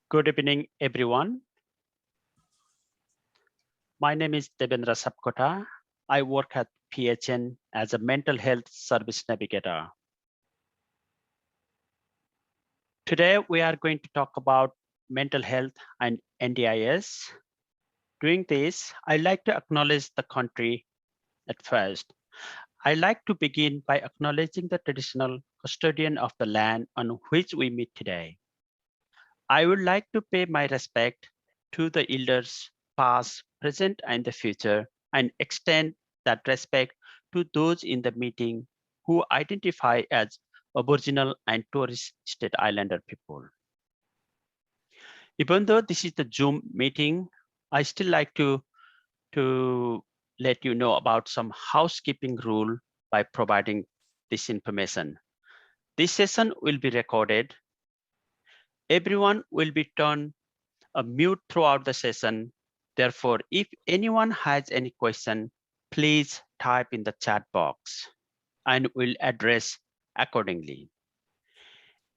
Good evening, everyone. My name is Devendra Sapkota. I work at PHN as a mental health service navigator. Today, we are going to talk about mental health and NDIS. Doing this, I'd like to acknowledge the country at first. I'd like to begin by acknowledging the traditional custodian of the land on which we meet today. I would like to pay my respect to the elders past, present, and the future, and extend that respect to those in the meeting who identify as Aboriginal and Torres Strait Islander people. Even though this is the Zoom meeting, I still like to let you know about some housekeeping rule by providing this information. This session will be recorded. Everyone will be turned mute throughout the session. Therefore, if anyone has any question, please type in the chat box and we'll address accordingly.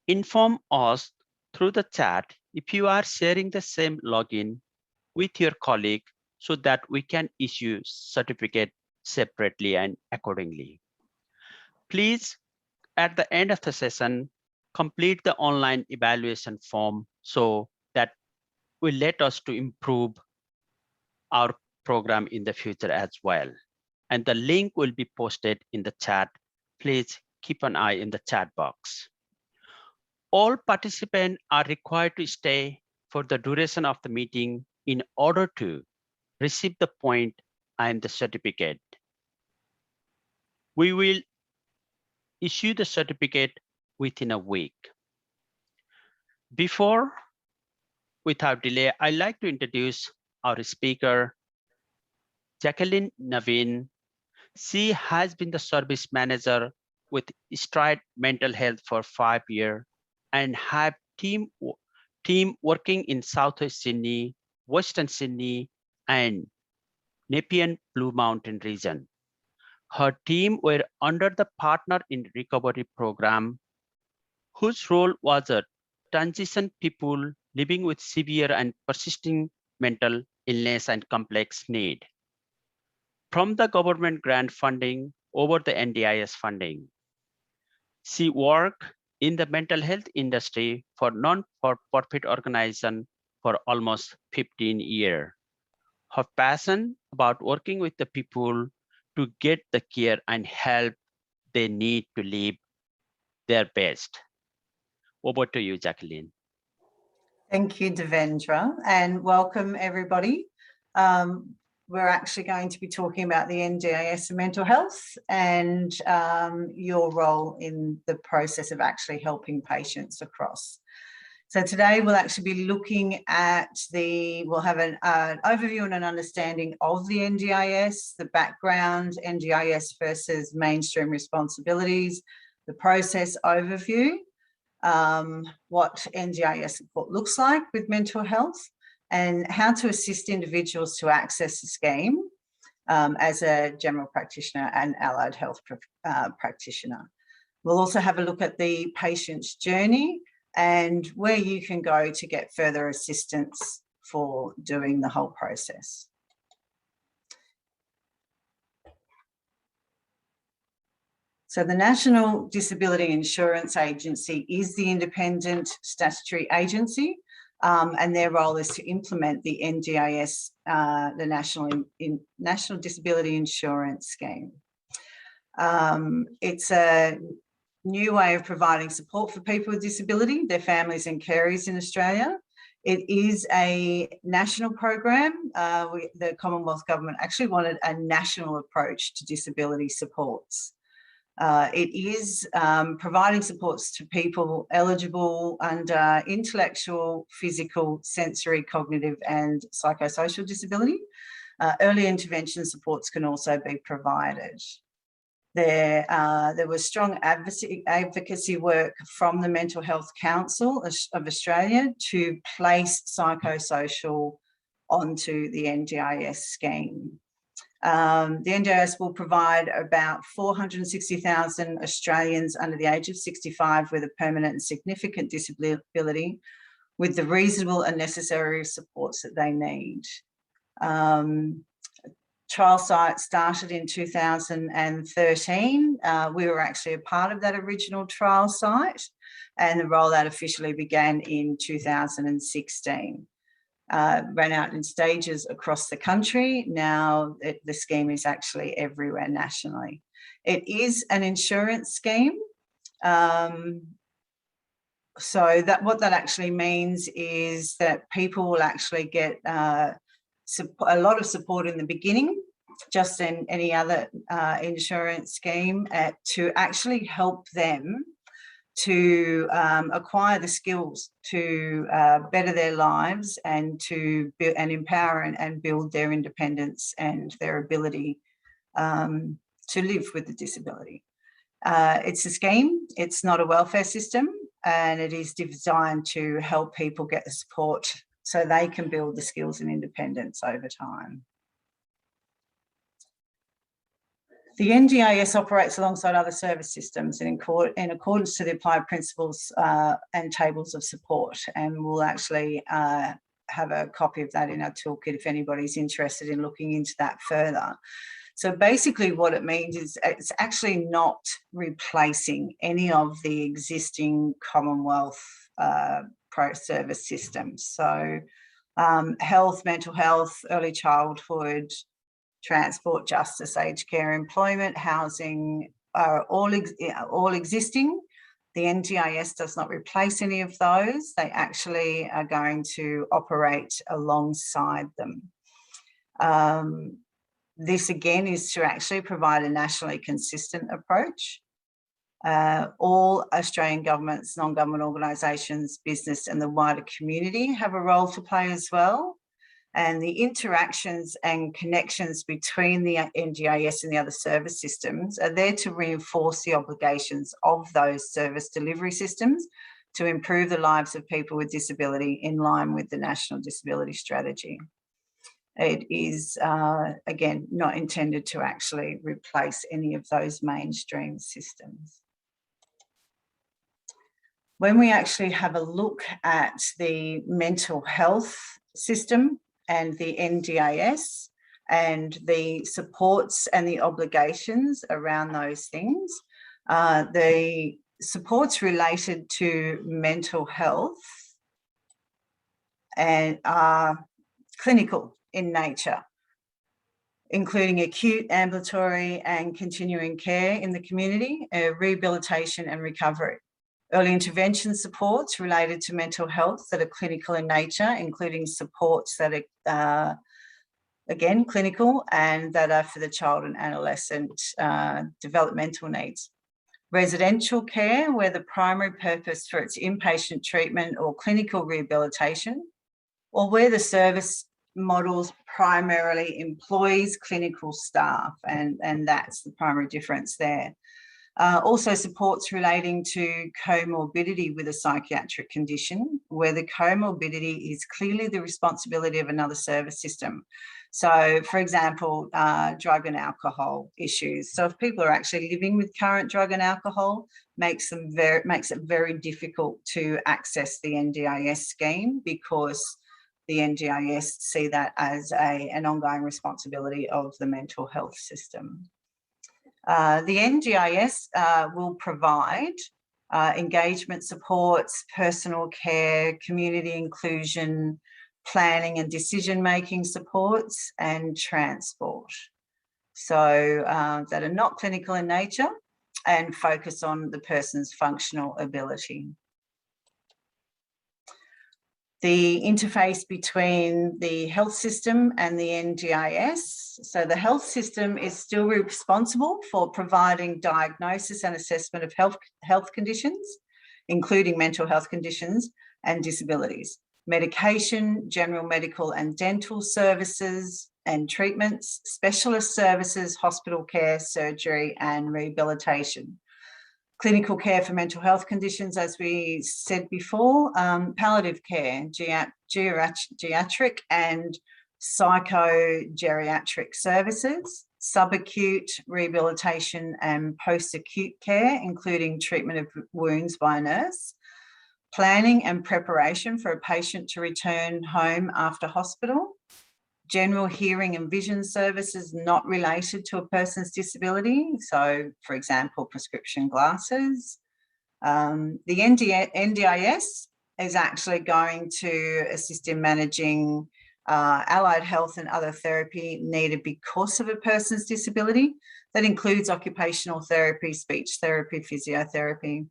Inform us through the chat if you are sharing the same login with your colleague so that we can issue certificate separately and accordingly. Please, at the end of the session, complete the online evaluation form so that will let us to improve our program in the future as well. And the link will be posted in the chat. Please keep an eye in the chat box. All participants are required to stay for the duration of the meeting in order to receive the point and the certificate. We will issue the certificate within a week. Without delay, I'd like to introduce our speaker, Jacqueline Navin. She has been the service manager with Stride Mental Health for 5 years and have team working in Southwest Sydney, Western Sydney, and Nepean Blue Mountain region. Her team were under the Partner in Recovery program, whose role was to transition people living with severe and persisting mental illness and complex need from the government grant funding over the NDIS funding. She worked in the mental health industry for non-profit organization for almost 15 years. Her passion about working with the people to get the care and help they need to live their best. Over to you, Jacqueline. Thank you, Devendra, and welcome everybody. We're actually going to be talking about the NDIS and mental health and your role in the process of actually helping patients across. So today we'll actually be looking at we'll have an overview and an understanding of the NDIS, the background, NDIS versus mainstream responsibilities, the process overview, what NDIS support looks like with mental health, and how to assist individuals to access the scheme as a general practitioner and allied health practitioner. We'll also have a look at the patient's journey and where you can go to get further assistance for doing the whole process. So the National Disability Insurance Agency is the independent statutory agency, and their role is to implement the NDIS, the National Disability Insurance Scheme. It's a new way of providing support for people with disability, their families and carers in Australia. It is a national program. The Commonwealth Government actually wanted a national approach to disability supports. It is providing supports to people eligible under intellectual, physical, sensory, cognitive and psychosocial disability. Early intervention supports can also be provided. There was strong advocacy work from the Mental Health Council of Australia to place psychosocial onto the NDIS scheme. The NDIS will provide about 460,000 Australians under the age of 65 with a permanent and significant disability with the reasonable and necessary supports that they need. Trial site started in 2013. We were actually a part of that original trial site, and the rollout officially began in 2016. Ran out in stages across the country. Now the scheme is actually everywhere nationally. It is an insurance scheme. So what that actually means is that people will actually get a lot of support in the beginning, just in any other insurance scheme, to actually help them to acquire the skills to better their lives and to build and empower and build their independence and their ability to live with the disability. It's a scheme, it's not a welfare system, and it is designed to help people get the support so they can build the skills and independence over time. The NDIS operates alongside other service systems in accordance to the applied principles and tables of support, and we'll actually have a copy of that in our toolkit if anybody's interested in looking into that further. So basically what it means is it's actually not replacing any of the existing Commonwealth pro-service systems. So health, mental health, early childhood, transport, justice, aged care, employment, housing are all existing. The NDIS does not replace any of those. They actually are going to operate alongside them. This again is to actually provide a nationally consistent approach. All Australian governments, non-government organisations, business and the wider community have a role to play as well. And the interactions and connections between the NDIS and the other service systems are there to reinforce the obligations of those service delivery systems to improve the lives of people with disability in line with the National Disability Strategy. It is, again, not intended to actually replace any of those mainstream systems. When we actually have a look at the mental health system and the NDIS and the supports and the obligations around those things, the supports related to mental health and are clinical in nature, including acute, ambulatory and continuing care in the community, rehabilitation and recovery. Early intervention supports related to mental health that are clinical in nature, including supports that are, again, clinical and that are for the child and adolescent developmental needs. Residential care, where the primary purpose for its inpatient treatment or clinical rehabilitation, or where the service models primarily employs clinical staff, and that's the primary difference there. Also supports relating to comorbidity with a psychiatric condition, where the comorbidity is clearly the responsibility of another service system. So, for example, drug and alcohol issues. So if people are actually living with current drug and alcohol, makes it very difficult to access the NDIS scheme, because the NDIS see that as an ongoing responsibility of the mental health system. The NDIS will provide engagement supports, personal care, community inclusion, planning and decision-making supports, and transport. So that are not clinical in nature and focus on the person's functional ability. The interface between the health system and the NDIS. So the health system is still responsible for providing diagnosis and assessment of health conditions, including mental health conditions and disabilities, medication, general medical and dental services and treatments, specialist services, hospital care, surgery and rehabilitation. Clinical care for mental health conditions, as we said before, palliative care, geriatric and psychogeriatric services, subacute rehabilitation and post-acute care, including treatment of wounds by a nurse, planning and preparation for a patient to return home after hospital, general hearing and vision services not related to a person's disability. So, for example, prescription glasses. The NDIS is actually going to assist in managing allied health and other therapy needed because of a person's disability. That includes occupational therapy, speech therapy, physiotherapy,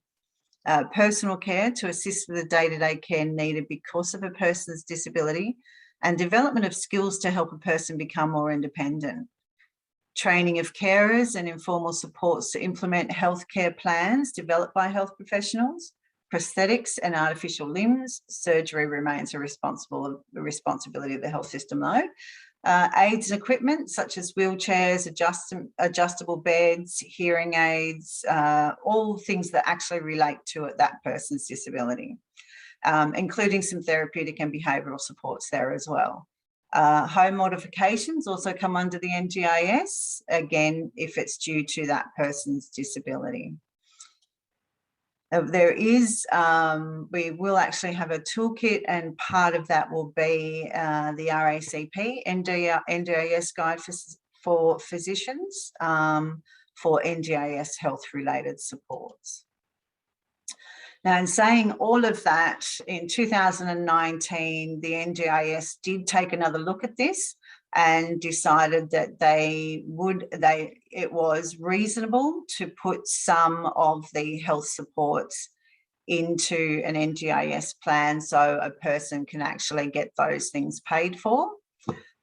personal care to assist with the day-to-day care needed because of a person's disability, and development of skills to help a person become more independent. Training of carers and informal supports to implement healthcare plans developed by health professionals. Prosthetics and artificial limbs. Surgery remains a responsibility of the health system though. Aids and equipment such as wheelchairs, adjustable beds, hearing aids, all things that actually relate to that person's disability, including some therapeutic and behavioural supports there as well. Home modifications also come under the NDIS, again, if it's due to that person's disability. There is, we will actually have a toolkit, and part of that will be the RACP, NDIS Guide for Physicians for NDIS health-related supports. Now, in saying all of that, in 2019, the NDIS did take another look at this and decided that it was reasonable to put some of the health supports into an NDIS plan so a person can actually get those things paid for.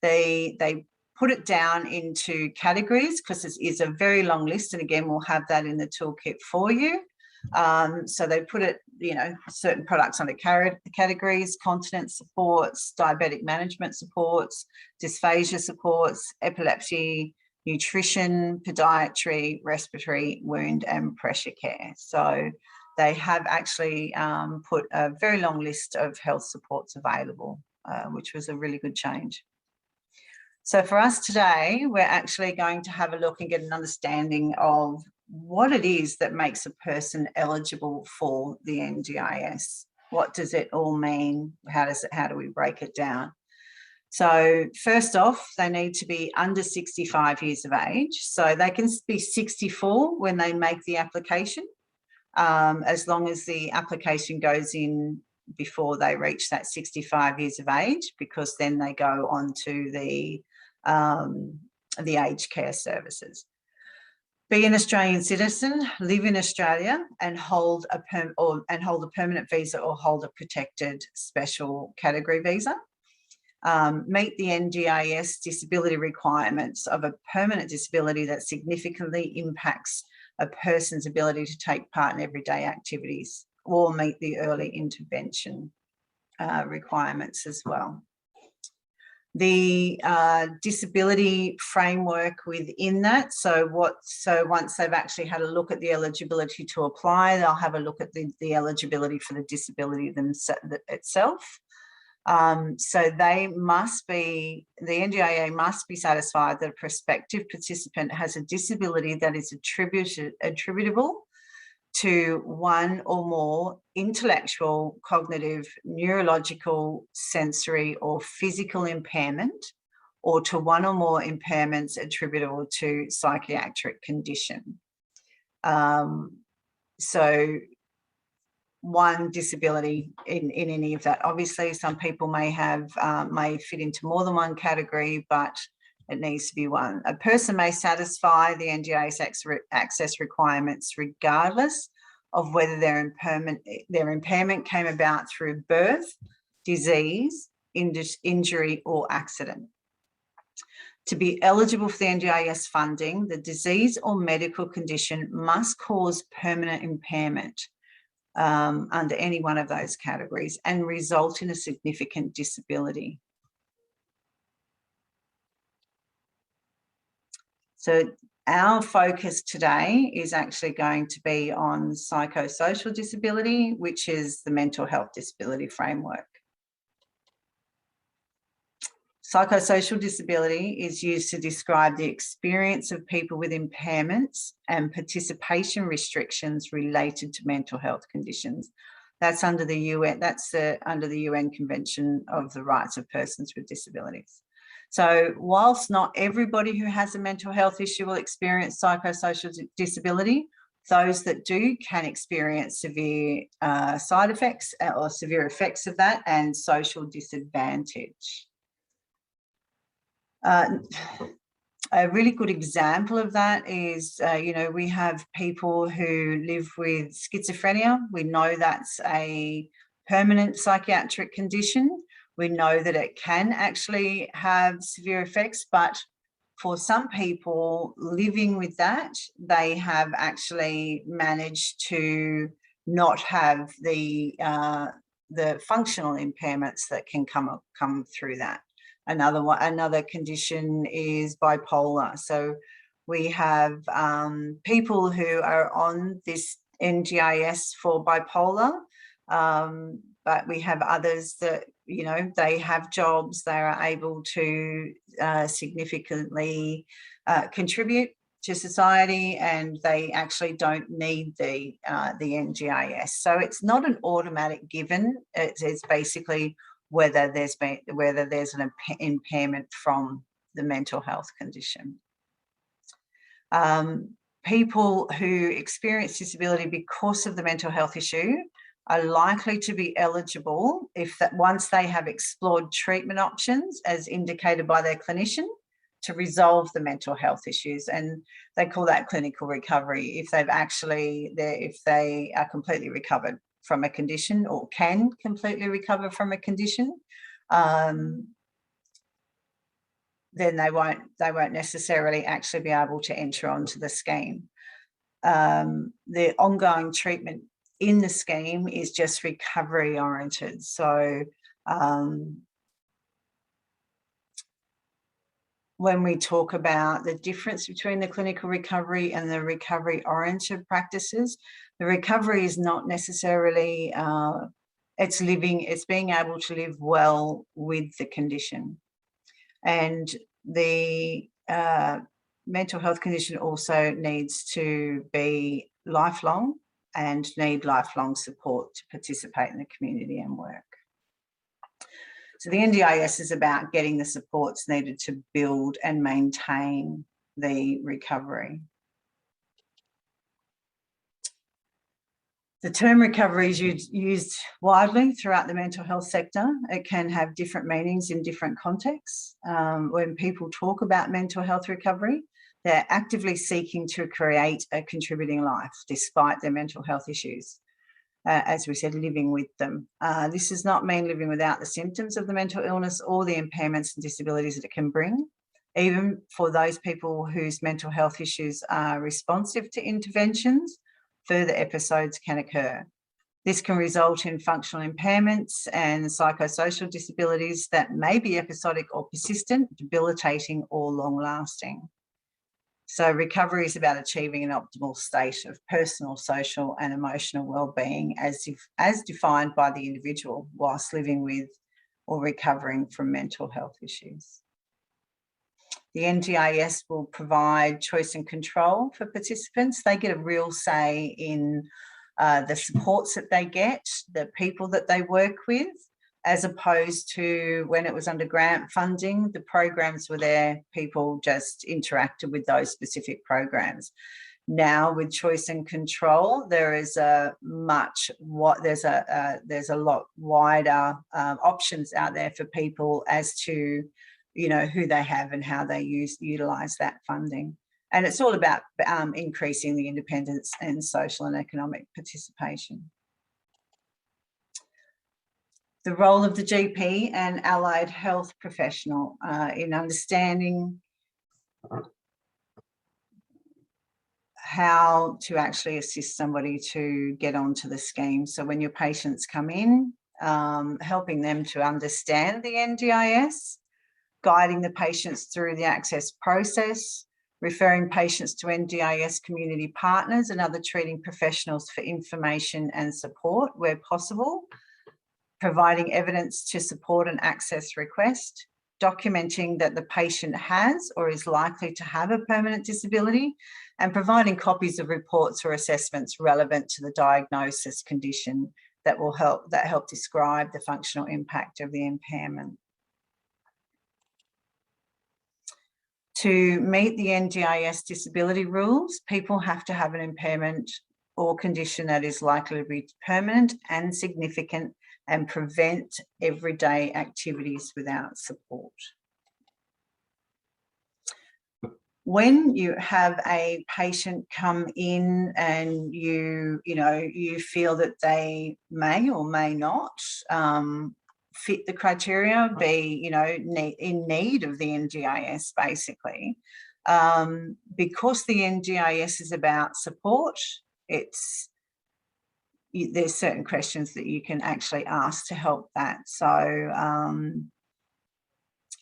They put it down into categories because it is a very long list, and again, we'll have that in the toolkit for you. So they put it, certain products under categories: continence supports, diabetic management supports, dysphagia supports, epilepsy, nutrition, podiatry, respiratory, wound and pressure care. So they have actually put a very long list of health supports available, which was a really good change. So for us today, we're actually going to have a look and get an understanding of what it is that makes a person eligible for the NDIS. What does it all mean? How do we break it down? So first off, they need to be under 65 years of age. So they can be 64 when they make the application, as long as the application goes in before they reach that 65 years of age, because then they go on to the aged care services. Be an Australian citizen, live in Australia, and hold a permanent visa or hold a protected special category visa. Meet the NDIS disability requirements of a permanent disability that significantly impacts a person's ability to take part in everyday activities, or meet the early intervention requirements as well. The disability framework within that. So once they've actually had a look at the eligibility to apply, they'll have a look at the eligibility for the disability itself. So the NDIA must be satisfied that a prospective participant has a disability that is attributable to one or more intellectual, cognitive, neurological, sensory or physical impairment, or to one or more impairments attributable to psychiatric condition. So one disability in any of that. Obviously, some people may fit into more than one category, but it needs to be one. A person may satisfy the NDIS access requirements regardless of whether their impairment came about through birth, disease, injury or accident. To be eligible for the NDIS funding, the disease or medical condition must cause permanent impairment under any one of those categories and result in a significant disability. So our focus today is actually going to be on psychosocial disability, which is the mental health disability framework. Psychosocial disability is used to describe the experience of people with impairments and participation restrictions related to mental health conditions. That's under the UN. That's under the UN Convention of the Rights of Persons with Disabilities. So whilst not everybody who has a mental health issue will experience psychosocial disability, those that do can experience severe side effects or severe effects of that and social disadvantage. A really good example of that is, we have people who live with schizophrenia. We know that's a permanent psychiatric condition. We know that it can actually have severe effects, but for some people living with that, they have actually managed to not have the functional impairments that can come through that. Another condition is bipolar. So we have people who are on this NDIS for bipolar, but we have others that, they have jobs, they are able to significantly contribute to society, and they actually don't need the NDIS. So it's not an automatic given. It's basically whether there's an impairment from the mental health condition. People who experience disability because of the mental health issue are likely to be eligible once they have explored treatment options as indicated by their clinician to resolve the mental health issues, and they call that clinical recovery. If they are completely recovered from a condition or can completely recover from a condition, then they won't necessarily actually be able to enter onto the scheme. The ongoing treatment in the scheme is just recovery oriented. So when we talk about the difference between the clinical recovery and the recovery oriented practices, the recovery is not necessarily, it's being able to live well with the condition. And the mental health condition also needs to be lifelong and need lifelong support to participate in the community and work. So the NDIS is about getting the supports needed to build and maintain the recovery. The term recovery is used widely throughout the mental health sector. It can have different meanings in different contexts. When people talk about mental health recovery, they're actively seeking to create a contributing life despite their mental health issues. As we said, living with them. This does not mean living without the symptoms of the mental illness or the impairments and disabilities that it can bring. Even for those people whose mental health issues are responsive to interventions, further episodes can occur. This can result in functional impairments and psychosocial disabilities that may be episodic or persistent, debilitating or long-lasting. So recovery is about achieving an optimal state of personal, social and emotional well-being as defined by the individual whilst living with or recovering from mental health issues. The NDIS will provide choice and control for participants. They get a real say in the supports that they get, the people that they work with, as opposed to when it was under grant funding, the programs were there, people just interacted with those specific programs. Now with choice and control, there is there's a lot wider options out there for people as to, who they have and how they utilize that funding. And it's all about increasing the independence and social and economic participation. The role of the GP and allied health professional in understanding how to actually assist somebody to get onto the scheme. So when your patients come in, helping them to understand the NDIS, guiding the patients through the access process, referring patients to NDIS community partners and other treating professionals for information and support where possible, providing evidence to support an access request, documenting that the patient has or is likely to have a permanent disability, and providing copies of reports or assessments relevant to the diagnosis, condition that help describe the functional impact of the impairment. To meet the NDIS disability rules, people have to have an impairment or condition that is likely to be permanent and significant and prevent everyday activities without support. When you have a patient come in and you feel that they may or may not fit the criteria, be in need of the NDIS, basically, because the NDIS is about support. There's certain questions that you can actually ask to help that. So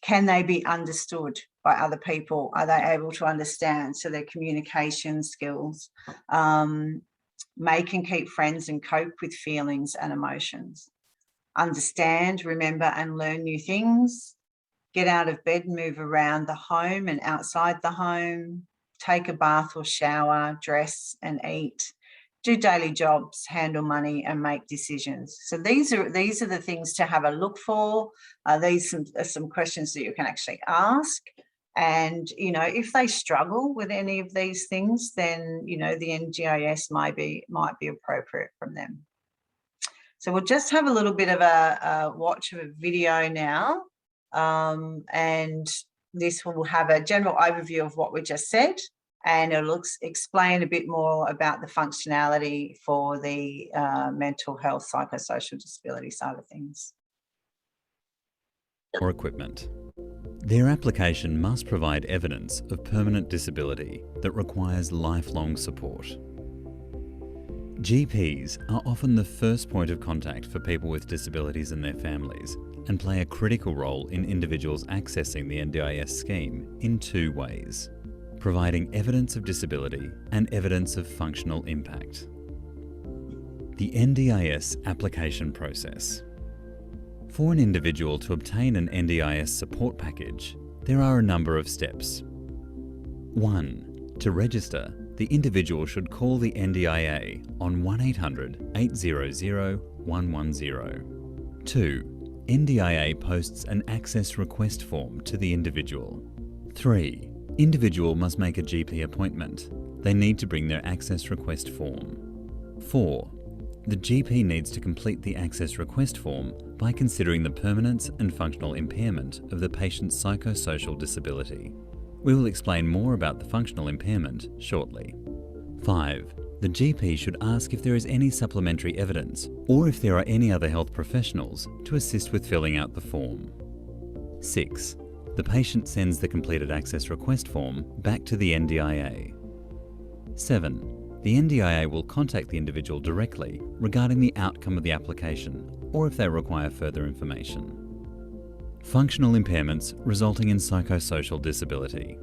can they be understood by other people? Are they able to understand? So their communication skills, make and keep friends and cope with feelings and emotions. Understand, remember and learn new things. Get out of bed, move around the home and outside the home. Take a bath or shower, dress and eat. Do daily jobs, handle money and make decisions. So these are the things to have a look for. These are some questions that you can actually ask. And, if they struggle with any of these things, then, the NDIS might be appropriate from them. So we'll just have a little bit of a watch of a video now. And this will have a general overview of what we just said. And it'll explain a bit more about the functionality for the mental health, psychosocial disability side of things. Or equipment. Their application must provide evidence of permanent disability that requires lifelong support. GPs are often the first point of contact for people with disabilities and their families and play a critical role in individuals accessing the NDIS scheme in two ways: providing evidence of disability and evidence of functional impact. The NDIS application process. For an individual to obtain an NDIS support package, there are a number of steps. 1. To register, the individual should call the NDIA on 1-800-800-110. 2. NDIA posts an access request form to the individual. 3. Individual must make a GP appointment. They need to bring their access request form. 4. The GP needs to complete the access request form by considering the permanence and functional impairment of the patient's psychosocial disability. We will explain more about the functional impairment shortly. 5. The GP should ask if there is any supplementary evidence or if there are any other health professionals to assist with filling out the form. 6. The patient sends the completed access request form back to the NDIA. 7. The NDIA will contact the individual directly regarding the outcome of the application or if they require further information. Functional impairments resulting in psychosocial disability.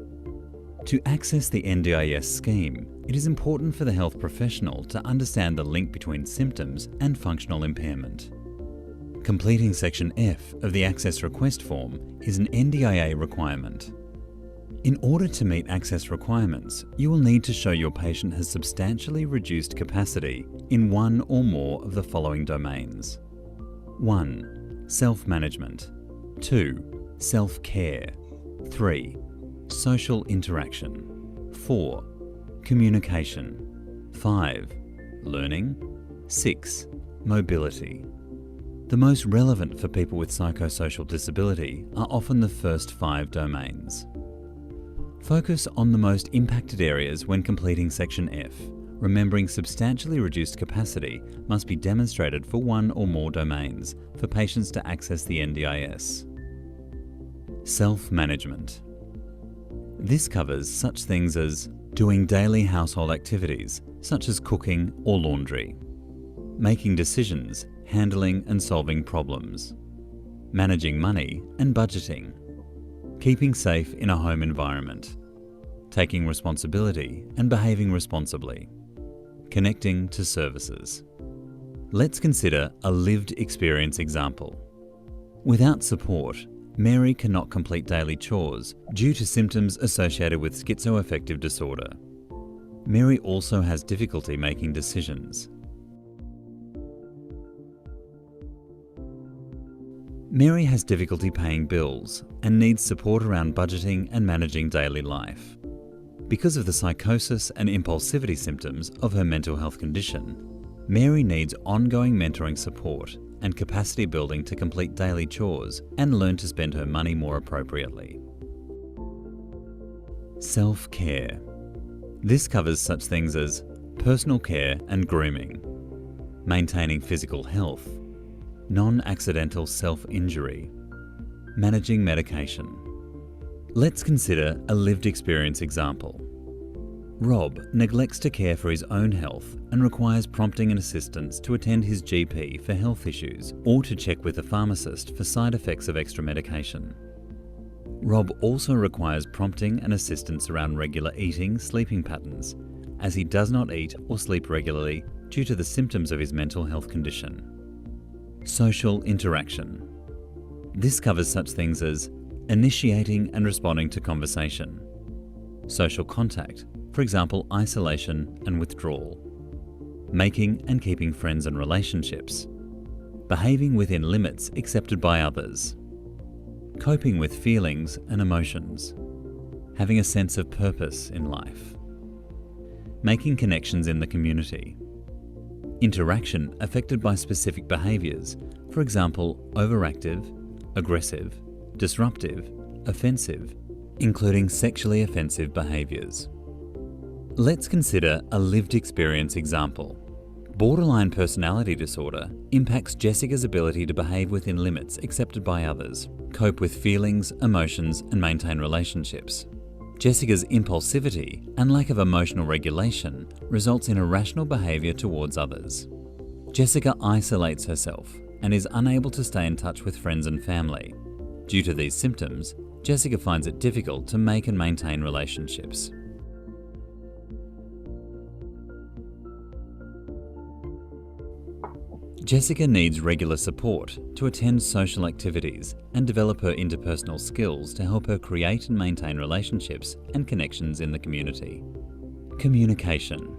To access the NDIS scheme, it is important for the health professional to understand the link between symptoms and functional impairment. Completing Section F of the Access Request Form is an NDIA requirement. In order to meet access requirements, you will need to show your patient has substantially reduced capacity in one or more of the following domains. 1. Self-management. 2. Self-care. 3. Social interaction. 4. Communication. 5. Learning. 6. Mobility. The most relevant for people with psychosocial disability are often the first 5 domains. Focus on the most impacted areas when completing Section F, remembering substantially reduced capacity must be demonstrated for one or more domains for patients to access the NDIS. Self-management. This covers such things as doing daily household activities, such as cooking or laundry, making decisions, handling and solving problems, managing money and budgeting, keeping safe in a home environment, taking responsibility and behaving responsibly, connecting to services. Let's consider a lived experience example. Without support, Mary cannot complete daily chores due to symptoms associated with schizoaffective disorder. Mary also has difficulty making decisions. Mary has difficulty paying bills and needs support around budgeting and managing daily life. Because of the psychosis and impulsivity symptoms of her mental health condition, Mary needs ongoing mentoring support and capacity building to complete daily chores and learn to spend her money more appropriately. Self-care. This covers such things as personal care and grooming, maintaining physical health, non-accidental self-injury, managing medication. Let's consider a lived experience example. Rob neglects to care for his own health and requires prompting and assistance to attend his GP for health issues or to check with a pharmacist for side effects of extra medication. Rob also requires prompting and assistance around regular eating, sleeping patterns, as he does not eat or sleep regularly due to the symptoms of his mental health condition. Social interaction. This covers such things as initiating and responding to conversation, social contact, for example, isolation and withdrawal, making and keeping friends and relationships, behaving within limits accepted by others, coping with feelings and emotions, having a sense of purpose in life, making connections in the community, interaction affected by specific behaviours, for example, overactive, aggressive, disruptive, offensive, including sexually offensive behaviours. Let's consider a lived experience example. Borderline personality disorder impacts Jessica's ability to behave within limits accepted by others, cope with feelings, emotions, and maintain relationships. Jessica's impulsivity and lack of emotional regulation results in irrational behaviour towards others. Jessica isolates herself and is unable to stay in touch with friends and family. Due to these symptoms, Jessica finds it difficult to make and maintain relationships. Jessica needs regular support to attend social activities and develop her interpersonal skills to help her create and maintain relationships and connections in the community. Communication.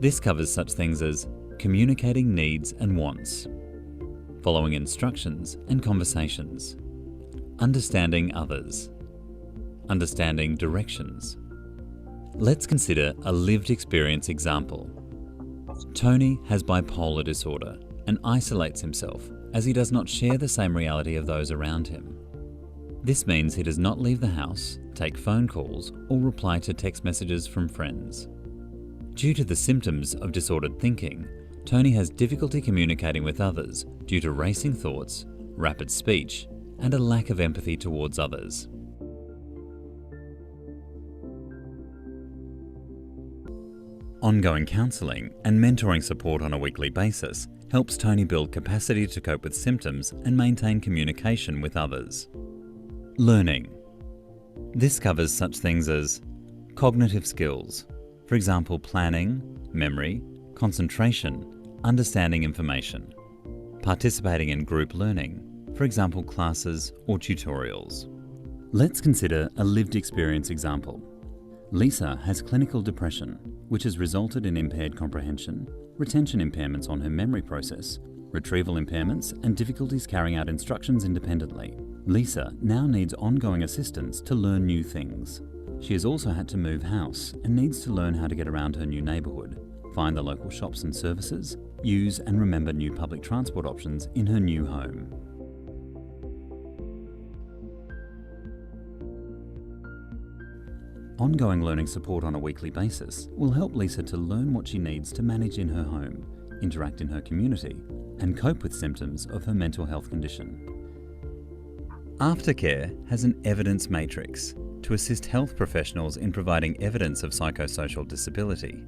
This covers such things as communicating needs and wants, following instructions and conversations, understanding others, understanding directions. Let's consider a lived experience example. Tony has bipolar disorder and isolates himself as he does not share the same reality of those around him. This means he does not leave the house, take phone calls, or reply to text messages from friends. Due to the symptoms of disordered thinking, Tony has difficulty communicating with others due to racing thoughts, rapid speech, and a lack of empathy towards others. Ongoing counselling and mentoring support on a weekly basis helps Tony build capacity to cope with symptoms and maintain communication with others. Learning. This covers such things as cognitive skills, for example, planning, memory, concentration, understanding information, participating in group learning, for example, classes or tutorials. Let's consider a lived experience example. Lisa has clinical depression, which has resulted in impaired comprehension, retention impairments on her memory process, retrieval impairments, and difficulties carrying out instructions independently. Lisa now needs ongoing assistance to learn new things. She has also had to move house and needs to learn how to get around her new neighbourhood, find the local shops and services, use and remember new public transport options in her new home. Ongoing learning support on a weekly basis will help Lisa to learn what she needs to manage in her home, interact in her community, and cope with symptoms of her mental health condition. Aftercare has an evidence matrix to assist health professionals in providing evidence of psychosocial disability.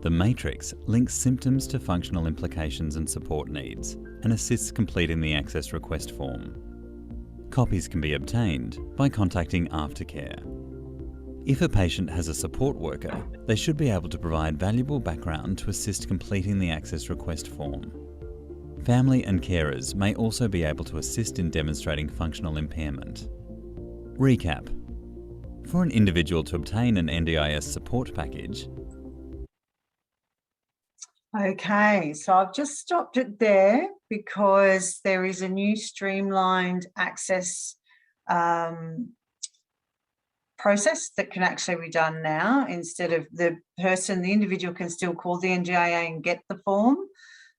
The matrix links symptoms to functional implications and support needs and assists completing the access request form. Copies can be obtained by contacting Aftercare. If a patient has a support worker, they should be able to provide valuable background to assist completing the access request form. Family and carers may also be able to assist in demonstrating functional impairment. Recap. For an individual to obtain an NDIS support package, Okay, so I've just stopped it there because there is a new streamlined access process that can actually be done now. Instead of the individual can still call the NDIA and get the form,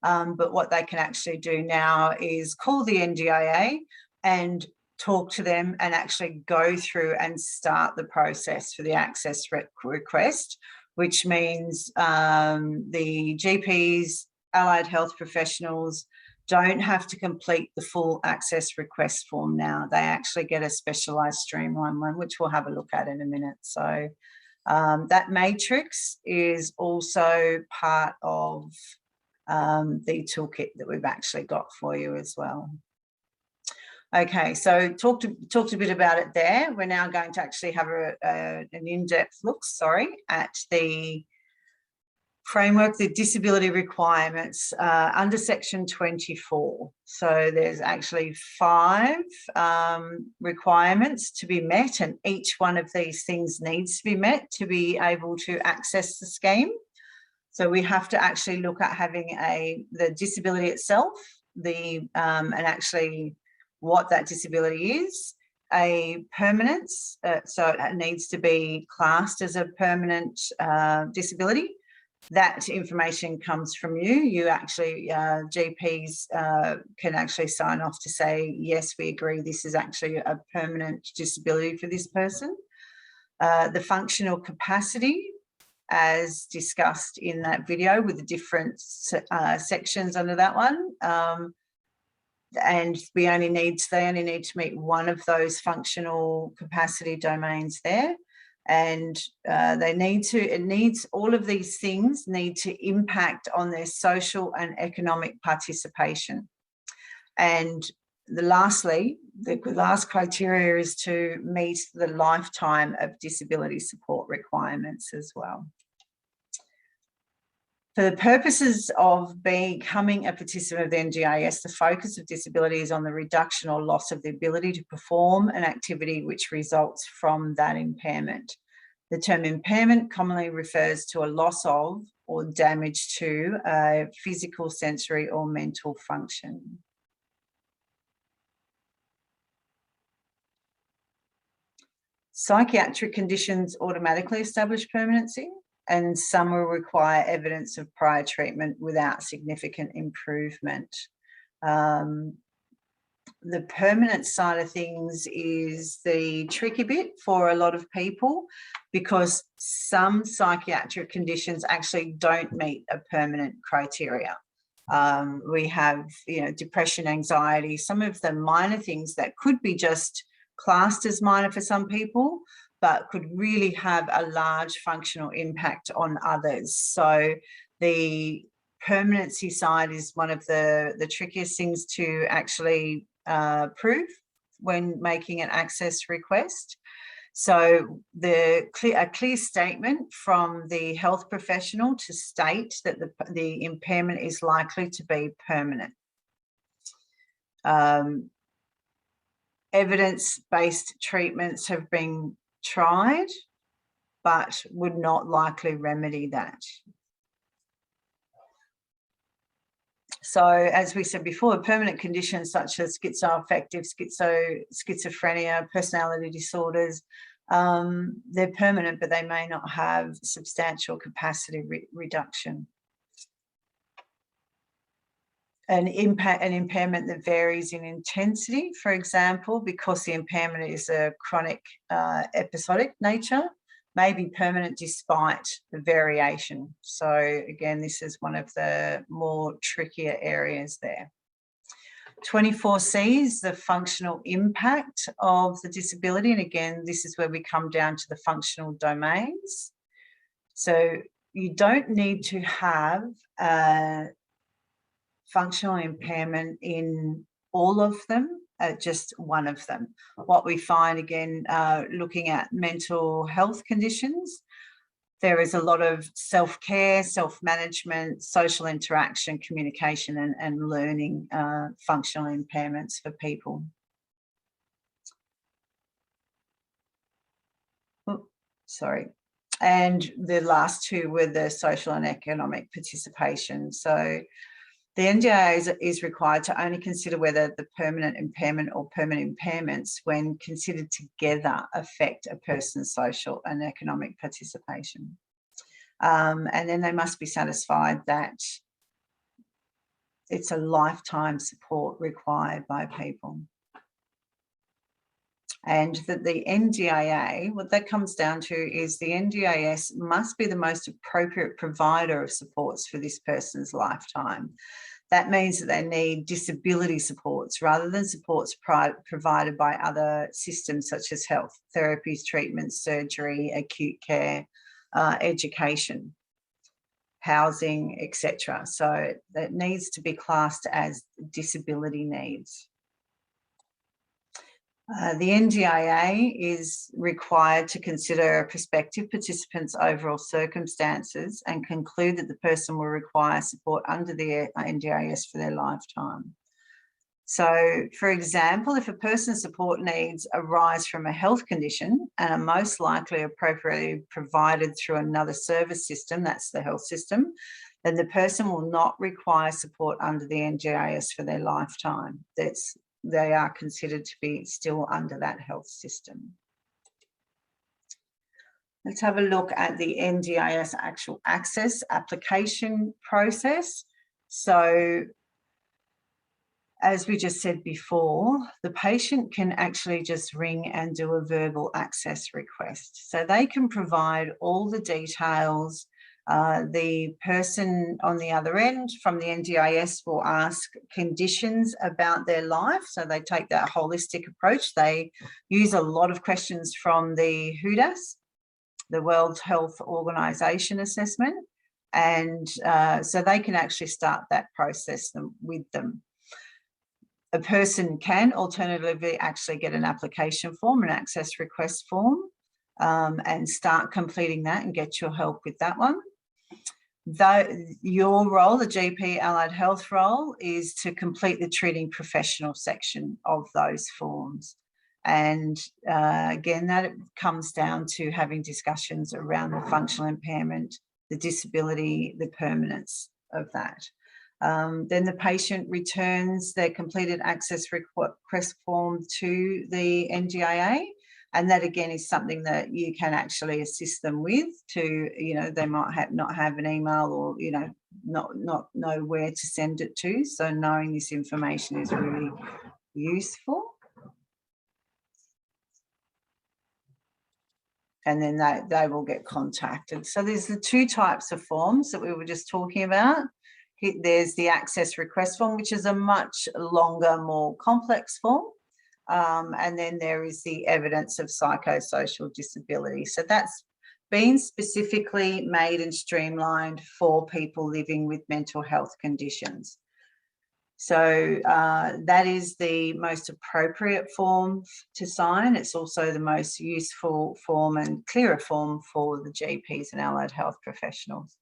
but what they can actually do now is call the NDIA and talk to them and actually go through and start the process for the access request, which means the GPs, allied health professionals don't have to complete the full access request form now. They actually get a specialised streamlined one, which we'll have a look at in a minute. So that matrix is also part of the toolkit that we've actually got for you as well. Okay, so talked a bit about it there. We're now going to actually have an in-depth look, at the framework, the disability requirements under section 24. So there's actually 5 requirements to be met, and each one of these things needs to be met to be able to access the scheme. So we have to actually look at having the disability itself, and actually what that disability is, a permanence, so it needs to be classed as a permanent disability. That information comes from you. You actually, GPs can actually sign off to say, yes, we agree this is actually a permanent disability for this person. The functional capacity, as discussed in that video with the different sections under that one. And they only need to meet one of those functional capacity domains there. And all of these things need to impact on their social and economic participation. And lastly, the last criteria is to meet the lifetime of disability support requirements as well. For the purposes of becoming a participant of the NDIS, the focus of disability is on the reduction or loss of the ability to perform an activity which results from that impairment. The term impairment commonly refers to a loss of or damage to a physical, sensory or mental function. Psychiatric conditions automatically establish permanency, and some will require evidence of prior treatment without significant improvement. The permanent side of things is the tricky bit for a lot of people, because some psychiatric conditions actually don't meet a permanent criteria. We have, depression, anxiety, some of the minor things that could be just classed as minor for some people, but could really have a large functional impact on others. So the permanency side is one of the trickiest things to actually prove when making an access request. So a clear statement from the health professional to state that the impairment is likely to be permanent. Evidence-based treatments have been tried, but would not likely remedy that. So, as we said before, permanent conditions such as schizoaffective, schizophrenia, personality disorders, they're permanent, but they may not have substantial capacity reduction. An impairment that varies in intensity, for example, because the impairment is a chronic episodic nature, may be permanent despite the variation. So again, this is one of the more trickier areas there. 24C is the functional impact of the disability. And again, this is where we come down to the functional domains. So you don't need to have a functional impairment in all of them, just one of them. What we find, again, looking at mental health conditions, there is a lot of self-care, self-management, social interaction, communication and learning functional impairments for people. Oh, sorry. And the last two were the social and economic participation. So the NDIA is required to only consider whether the permanent impairment or permanent impairments, when considered together, affect a person's social and economic participation. And then they must be satisfied that it's a lifetime support required by people. And that the NDIA, what that comes down to is the NDIS must be the most appropriate provider of supports for this person's lifetime. That means that they need disability supports rather than supports provided by other systems such as health, therapies, treatments, surgery, acute care, education, housing, etc. So that needs to be classed as disability needs. The NDIA is required to consider a prospective participant's overall circumstances and conclude that the person will require support under the NDIS for their lifetime. So, for example, if a person's support needs arise from a health condition and are most likely appropriately provided through another service system, that's the health system, then the person will not require support under the NDIS for their lifetime. They are considered to be still under that health system. Let's have a look at the NDIS actual access application process. So, as we just said before, the patient can actually just ring and do a verbal access request. So they can provide all the details. The person on the other end from the NDIS will ask conditions about their life. So they take that holistic approach. They use a lot of questions from the WHODAS, the World Health Organization assessment. And so they can actually start that process with them. A person can alternatively actually get an application form, an access request form, and start completing that and get your help with that one. Your role, the GP allied health role, is to complete the treating professional section of those forms. And again, that comes down to having discussions around the functional impairment, the disability, the permanence of that. Then the patient returns their completed access request form to the NDIA. And that again is something that you can actually assist them with to, they might not have an email or, not know where to send it to. So knowing this information is really useful. And then they will get contacted. So there's the two types of forms that we were just talking about. There's the access request form, which is a much longer, more complex form. And then there is the evidence of psychosocial disability. So that's been specifically made and streamlined for people living with mental health conditions. So that is the most appropriate form to sign. It's also the most useful form and clearer form for the GPs and allied health professionals.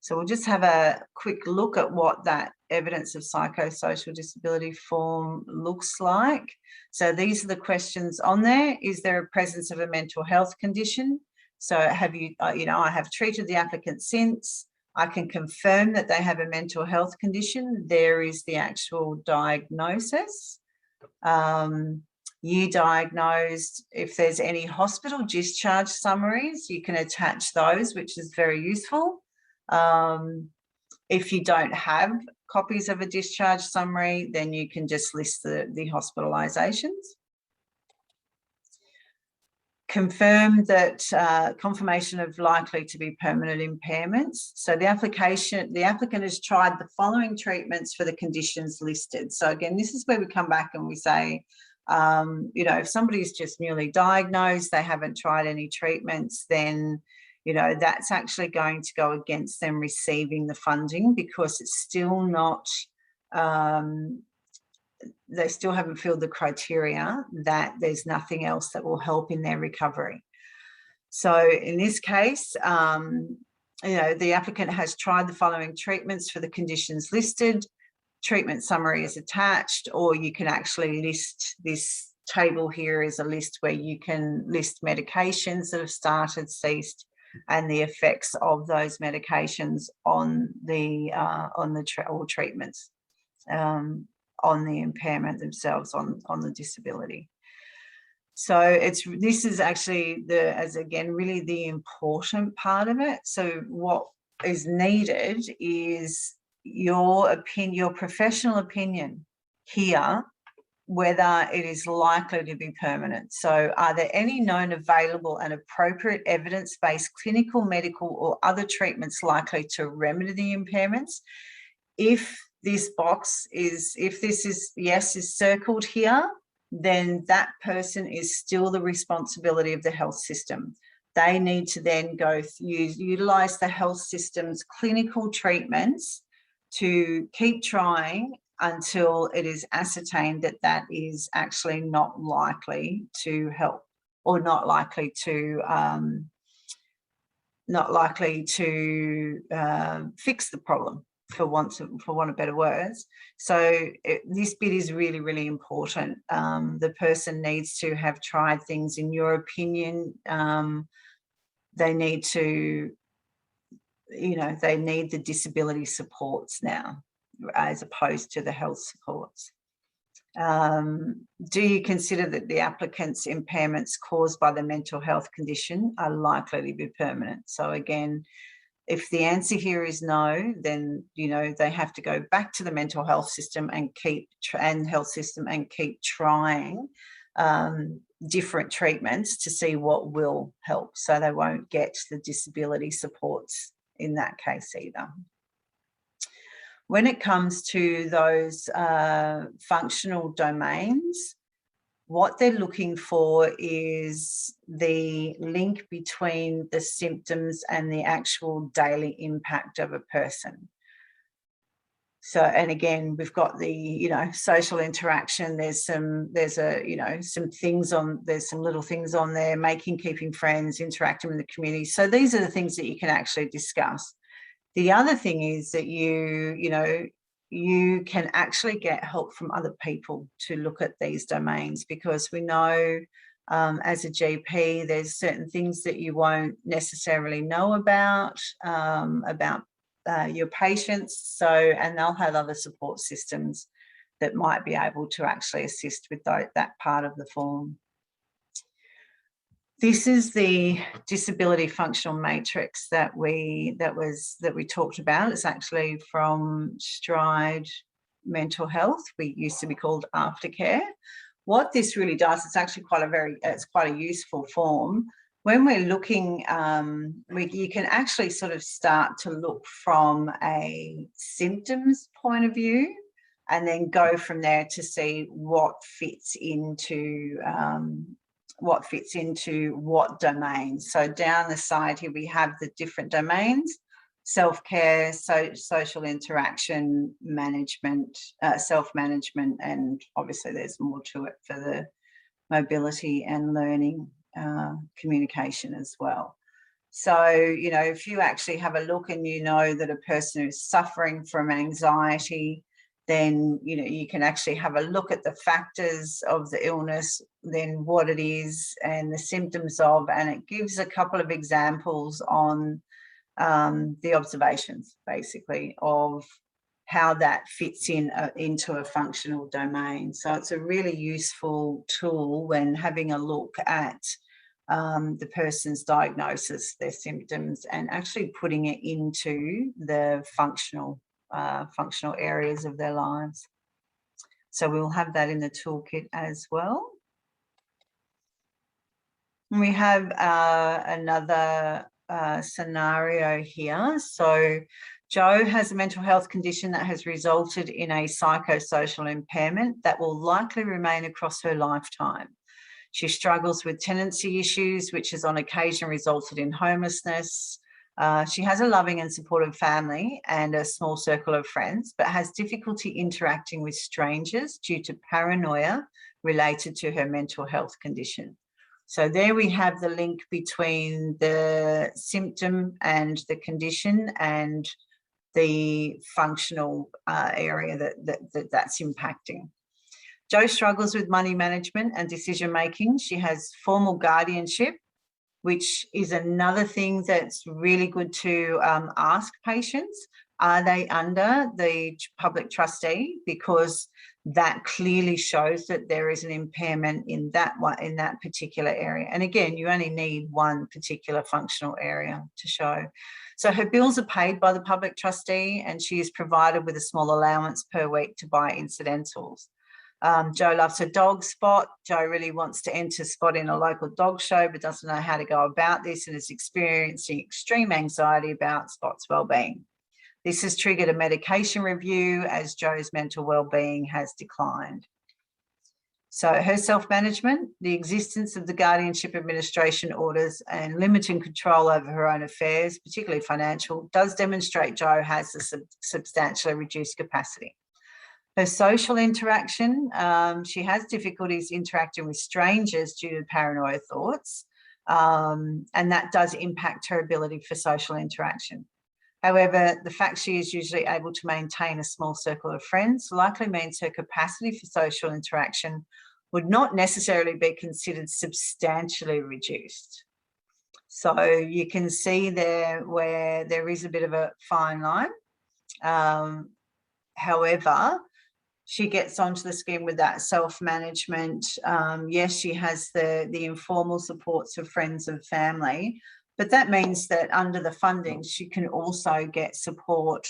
So we'll just have a quick look at what that evidence of psychosocial disability form looks like. So these are the questions on there. Is there a presence of a mental health condition? So have you, I have treated the applicant since. I can confirm that they have a mental health condition. There is the actual diagnosis. You diagnosed. If there's any hospital discharge summaries, you can attach those, which is very useful. If you don't have copies of a discharge summary, then you can just list the hospitalizations. Confirm that confirmation of likely to be permanent impairments. So the applicant has tried the following treatments for the conditions listed. So again, this is where we come back and we say, if somebody's just newly diagnosed, they haven't tried any treatments, then that's actually going to go against them receiving the funding, because it's still not, they still haven't filled the criteria that there's nothing else that will help in their recovery. So in this case, the applicant has tried the following treatments for the conditions listed. Treatment summary is attached, or you can actually list this table here is a list where you can list medications that have started, ceased, and the effects of those medications on the treatments, on the impairment themselves, on the disability. So this is actually really the important part of it. So what is needed is your professional opinion here, whether it is likely to be permanent. So are there any known, available and appropriate evidence-based clinical, medical or other treatments likely to remedy the impairments? If this yes is circled here, then that person is still the responsibility of the health system. They need to then utilise the health system's clinical treatments to keep trying until it is ascertained that that is actually not likely to help, or not likely to fix the problem, for want of better words. So this bit is really, really important. The person needs to have tried things. In your opinion, they need to, they need the disability supports now, as opposed to the health supports. Do you consider that the applicant's impairments caused by the mental health condition are likely to be permanent? So again, if the answer here is no, then they have to go back to the mental health system and keep trying different treatments to see what will help. So they won't get the disability supports in that case either. When it comes to those functional domains, what they're looking for is the link between the symptoms and the actual daily impact of a person. So, and again, we've got the, social interaction. There's some little things on there, keeping friends, interacting with the community. So these are the things that you can actually discuss. The other thing is that you can actually get help from other people to look at these domains, because we know as a GP, there's certain things that you won't necessarily know about your patients. So, and they'll have other support systems that might be able to actually assist with that part of the form. This is the disability functional matrix that we talked about. It's actually from Stride Mental Health. We used to be called Aftercare. What this really does, it's actually quite a useful form. When we're looking, you can actually sort of start to look from a symptoms point of view, and then go from there to see what fits into what domains. So down the side here, we have the different domains: self-care, social interaction, management, self-management, and obviously there's more to it for the mobility and learning, communication as well. So, if you actually have a look and that a person who's suffering from anxiety, then, you can actually have a look at the factors of the illness, then what it is and the symptoms of, and it gives a couple of examples on the observations, basically, of how that fits into a functional domain. So it's a really useful tool when having a look at the person's diagnosis, their symptoms, and actually putting it into the functional areas of their lives. So we'll have that in the toolkit as well. We have another scenario here. So Jo has a mental health condition that has resulted in a psychosocial impairment that will likely remain across her lifetime. She struggles with tenancy issues, which has on occasion resulted in homelessness. She has a loving and supportive family and a small circle of friends, but has difficulty interacting with strangers due to paranoia related to her mental health condition. So there we have the link between the symptom and the condition and the functional area that's impacting. Jo struggles with money management and decision making. She has formal guardianship, which is another thing that's really good to ask patients. Are they under the public trustee? Because that clearly shows that there is an impairment in that particular area. And again, you only need one particular functional area to show. So her bills are paid by the public trustee, and she is provided with a small allowance per week to buy incidentals. Jo loves her dog, Spot. Jo really wants to enter Spot in a local dog show, but doesn't know how to go about this and is experiencing extreme anxiety about Spot's well-being. This has triggered a medication review as Jo's mental well-being has declined. So her self-management, the existence of the guardianship administration orders and limiting control over her own affairs, particularly financial, does demonstrate Jo has a substantially reduced capacity. Her social interaction, she has difficulties interacting with strangers due to paranoid thoughts, and that does impact her ability for social interaction. However, the fact she is usually able to maintain a small circle of friends likely means her capacity for social interaction would not necessarily be considered substantially reduced. So you can see there where there is a bit of a fine line. However, she gets onto the scheme with that self-management. Yes, she has the informal supports of friends and family, but that means that under the funding, she can also get support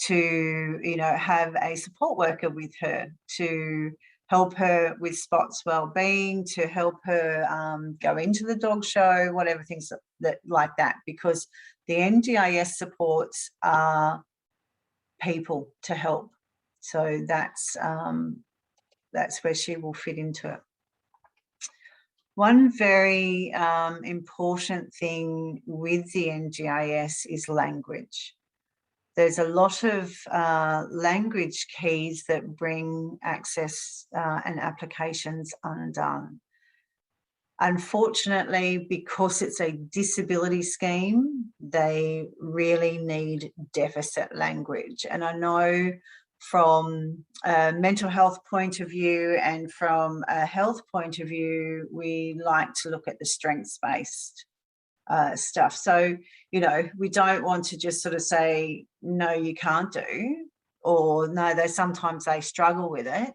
to, have a support worker with her to help her with Spot's well-being, to help her go into the dog show, whatever things like that, because the NDIS supports are people to help. So that's where she will fit into it. One very important thing with the NDIS is language. There's a lot of language keys that bring access and applications undone. Unfortunately, because it's a disability scheme, they really need deficit language. And I know from a mental health point of view and from a health point of view, we like to look at the strengths-based stuff. So, we don't want to just sort of say, no, you can't do, or no, sometimes they struggle with it.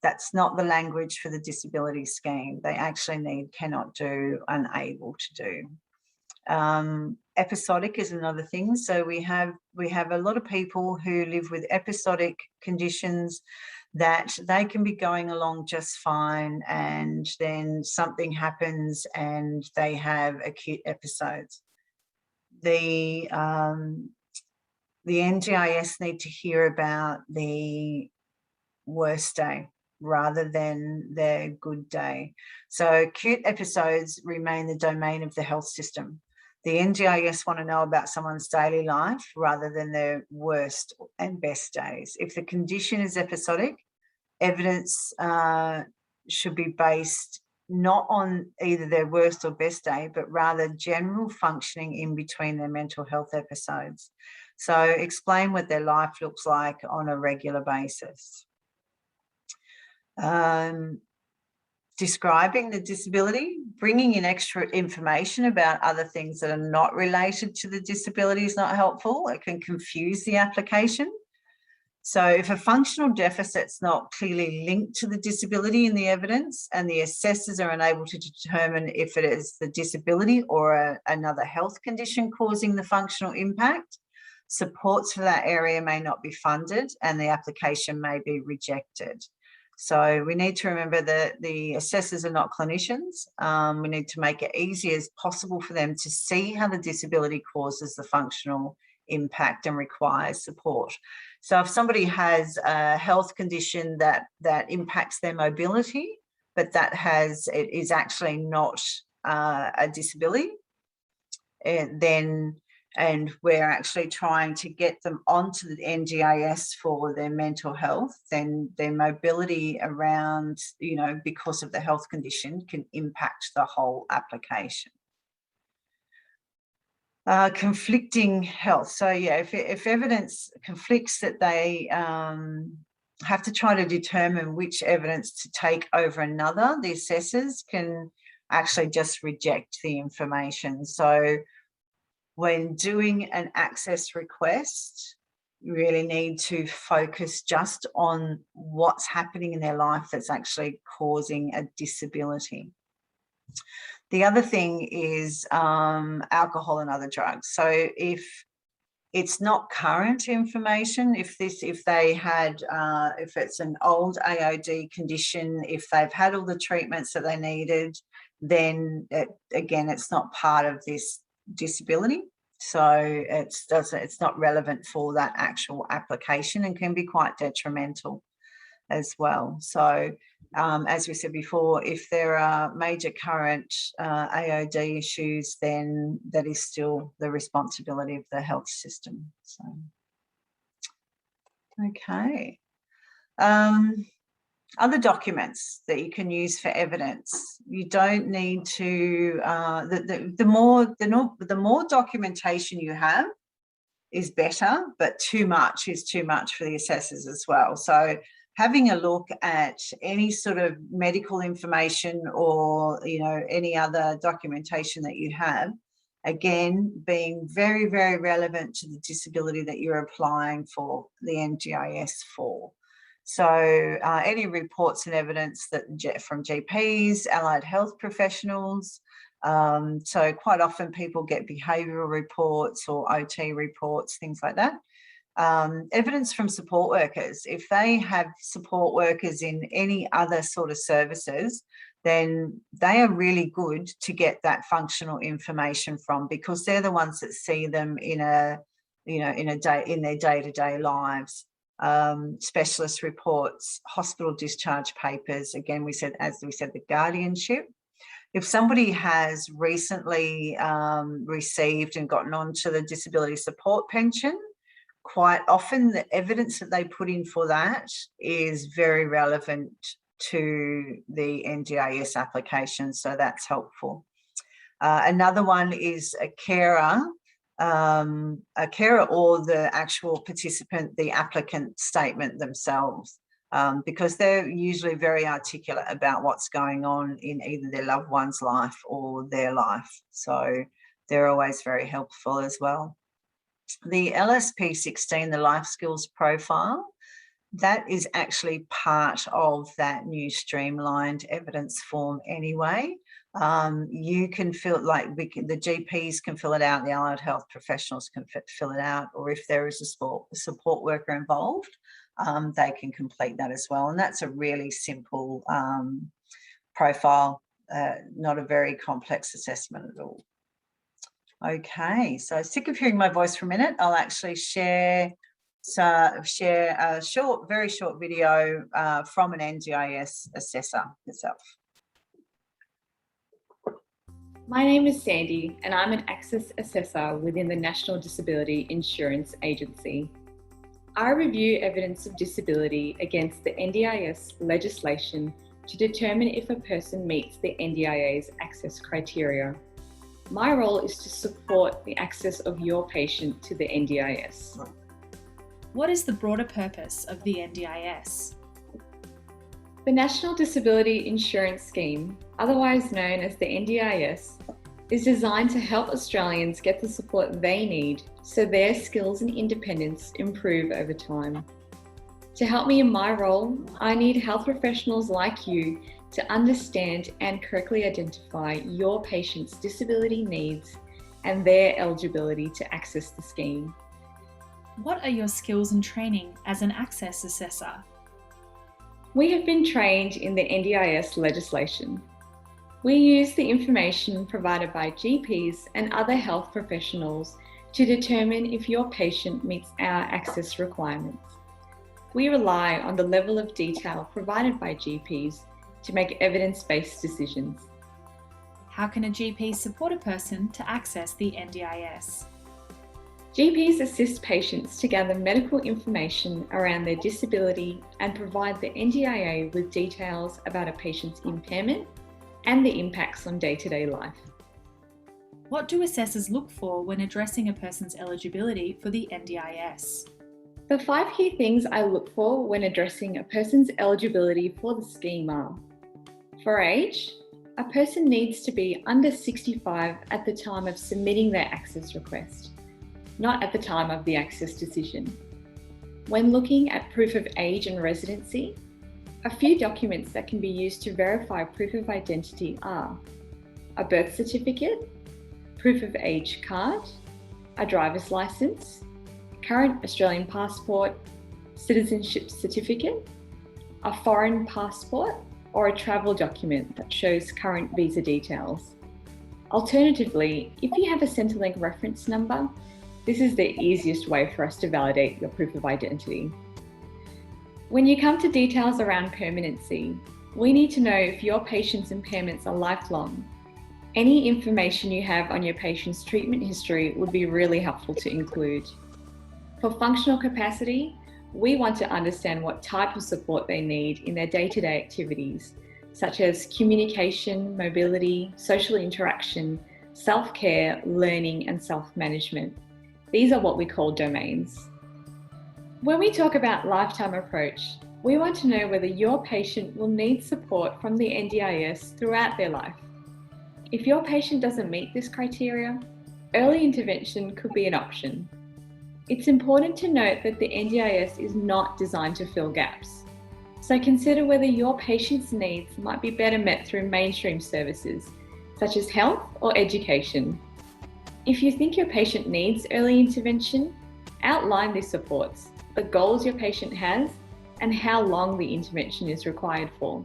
That's not the language for the disability scheme. They actually need cannot do, unable to do. Episodic is another thing. So we have a lot of people who live with episodic conditions that they can be going along just fine, and then something happens and they have acute episodes. The NDIS need to hear about the worst day rather than their good day. So acute episodes remain the domain of the health system. The NDIS want to know about someone's daily life rather than their worst and best days. If the condition is episodic, evidence should be based not on either their worst or best day, but rather general functioning in between their mental health episodes. So explain what their life looks like on a regular basis. Describing the disability, bringing in extra information about other things that are not related to the disability is not helpful. It can confuse the application. So if a functional deficit's not clearly linked to the disability in the evidence and the assessors are unable to determine if it is the disability or another health condition causing the functional impact, supports for that area may not be funded and the application may be rejected. So we need to remember that the assessors are not clinicians. We need to make it easy as possible for them to see how the disability causes the functional impact and requires support. So if somebody has a health condition that impacts their mobility, but it is actually not a disability, and we're actually trying to get them onto the NDIS for their mental health, then their mobility around, because of the health condition can impact the whole application. Conflicting health. So yeah, if evidence conflicts that they have to try to determine which evidence to take over another, the assessors can actually just reject the information. So when doing an access request, you really need to focus just on what's happening in their life that's actually causing a disability. The other thing is alcohol and other drugs. So if it's not current information, if they had, if it's an old AOD condition, if they've had all the treatments that they needed, then again, it's not part of this disability. So it's not relevant for that actual application and can be quite detrimental as well. So as we said before, if there are major current AOD issues, then that is still the responsibility of the health system. So, okay. Other documents that you can use for evidence. You don't need to, the more documentation you have is better, but too much is too much for the assessors as well. So having a look at any sort of medical information or, you know, any other documentation that you have, again, being very, very relevant to the disability that you're applying for the NDIS for. So any reports and evidence that from GPs, allied health professionals. So quite often people get behavioural reports or OT reports, things like that. Evidence from support workers. If they have support workers in any other sort of services, then they are really good to get that functional information from, because they're the ones that see them in a, you know, in their day-to-day lives. Specialist reports, hospital discharge papers. Again, as we said, the guardianship. If somebody has recently received and gotten onto the disability support pension, quite often the evidence that they put in for that is very relevant to the NDIS application, so that's helpful. Another one is a carer or the actual participant, the applicant statement themselves, because they're usually very articulate about what's going on in either their loved one's life or their life. So they're always very helpful as well. The LSP16, the life skills profile, that is actually part of that new streamlined evidence form anyway. You can fill, like the GPs can fill it out, the allied health professionals can fill it out, or if there is a support worker involved, they can complete that as well. And that's a really simple profile, not a very complex assessment at all. Okay, so sick of hearing my voice for a minute, I'll actually share a very short video from an NDIS assessor itself. My name is Sandy and I'm an Access Assessor within the National Disability Insurance Agency. I review evidence of disability against the NDIS legislation to determine if a person meets the NDIA's access criteria. My role is to support the access of your patient to the NDIS. What is the broader purpose of the NDIS? The National Disability Insurance Scheme, otherwise known as the NDIS, is designed to help Australians get the support they need so their skills and independence improve over time. To help me in my role, I need health professionals like you to understand and correctly identify your patient's disability needs and their eligibility to access the scheme. What are your skills and training as an access assessor? We have been trained in the NDIS legislation. We use the information provided by GPs and other health professionals to determine if your patient meets our access requirements. We rely on the level of detail provided by GPs to make evidence-based decisions. How can a GP support a person to access the NDIS? GPs assist patients to gather medical information around their disability and provide the NDIA with details about a patient's impairment and the impacts on day-to-day life. What do assessors look for when addressing a person's eligibility for the NDIS? The 5 key things I look for when addressing a person's eligibility for the scheme are: for age, a person needs to be under 65 at the time of submitting their access request, not at the time of the access decision. When looking at proof of age and residency, a few documents that can be used to verify proof of identity are a birth certificate, proof of age card, a driver's license, current Australian passport, citizenship certificate, a foreign passport, or a travel document that shows current visa details. Alternatively, if you have a Centrelink reference number, this is the easiest way for us to validate your proof of identity. When you come to details around permanency, we need to know if your patient's impairments are lifelong. Any information you have on your patient's treatment history would be really helpful to include. For functional capacity, we want to understand what type of support they need in their day-to-day activities, such as communication, mobility, social interaction, self-care, learning, and self-management. These are what we call domains. When we talk about lifetime approach, we want to know whether your patient will need support from the NDIS throughout their life. If your patient doesn't meet this criteria, early intervention could be an option. It's important to note that the NDIS is not designed to fill gaps. So consider whether your patient's needs might be better met through mainstream services, such as health or education. If you think your patient needs early intervention, outline these supports, the goals your patient has, and how long the intervention is required for.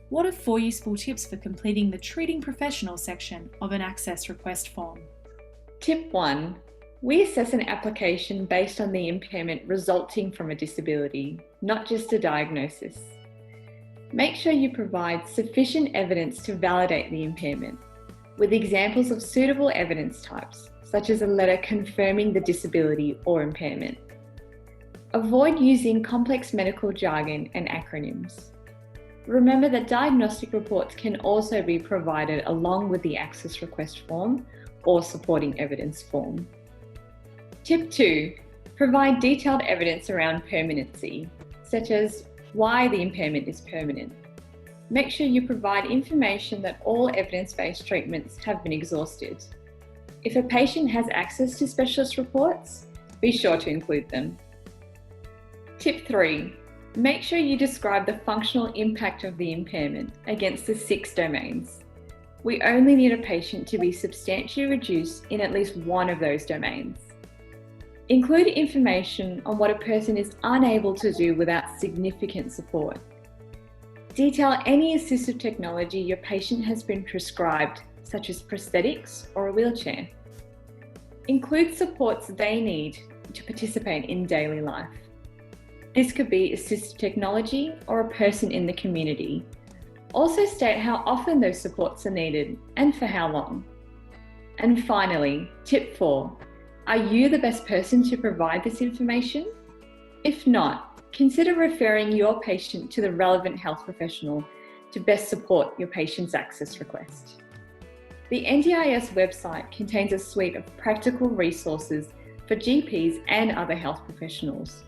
What are 4 useful tips for completing the treating professional section of an access request form? Tip 1. We assess an application based on the impairment resulting from a disability, not just a diagnosis. Make sure you provide sufficient evidence to validate the impairment, with examples of suitable evidence types, such as a letter confirming the disability or impairment. Avoid using complex medical jargon and acronyms. Remember that diagnostic reports can also be provided along with the access request form or supporting evidence form. Tip 2. Provide detailed evidence around permanency, such as why the impairment is permanent. Make sure you provide information that all evidence-based treatments have been exhausted. If a patient has access to specialist reports, be sure to include them. Tip 3. Make sure you describe the functional impact of the impairment against the 6 domains. We only need a patient to be substantially reduced in at least one of those domains. Include information on what a person is unable to do without significant support. Detail any assistive technology your patient has been prescribed, such as prosthetics or a wheelchair. Include supports they need to participate in daily life. This could be assistive technology or a person in the community. Also state how often those supports are needed and for how long. And finally, tip 4. Are you the best person to provide this information? If not, consider referring your patient to the relevant health professional to best support your patient's access request. The NDIS website contains a suite of practical resources for GPs and other health professionals.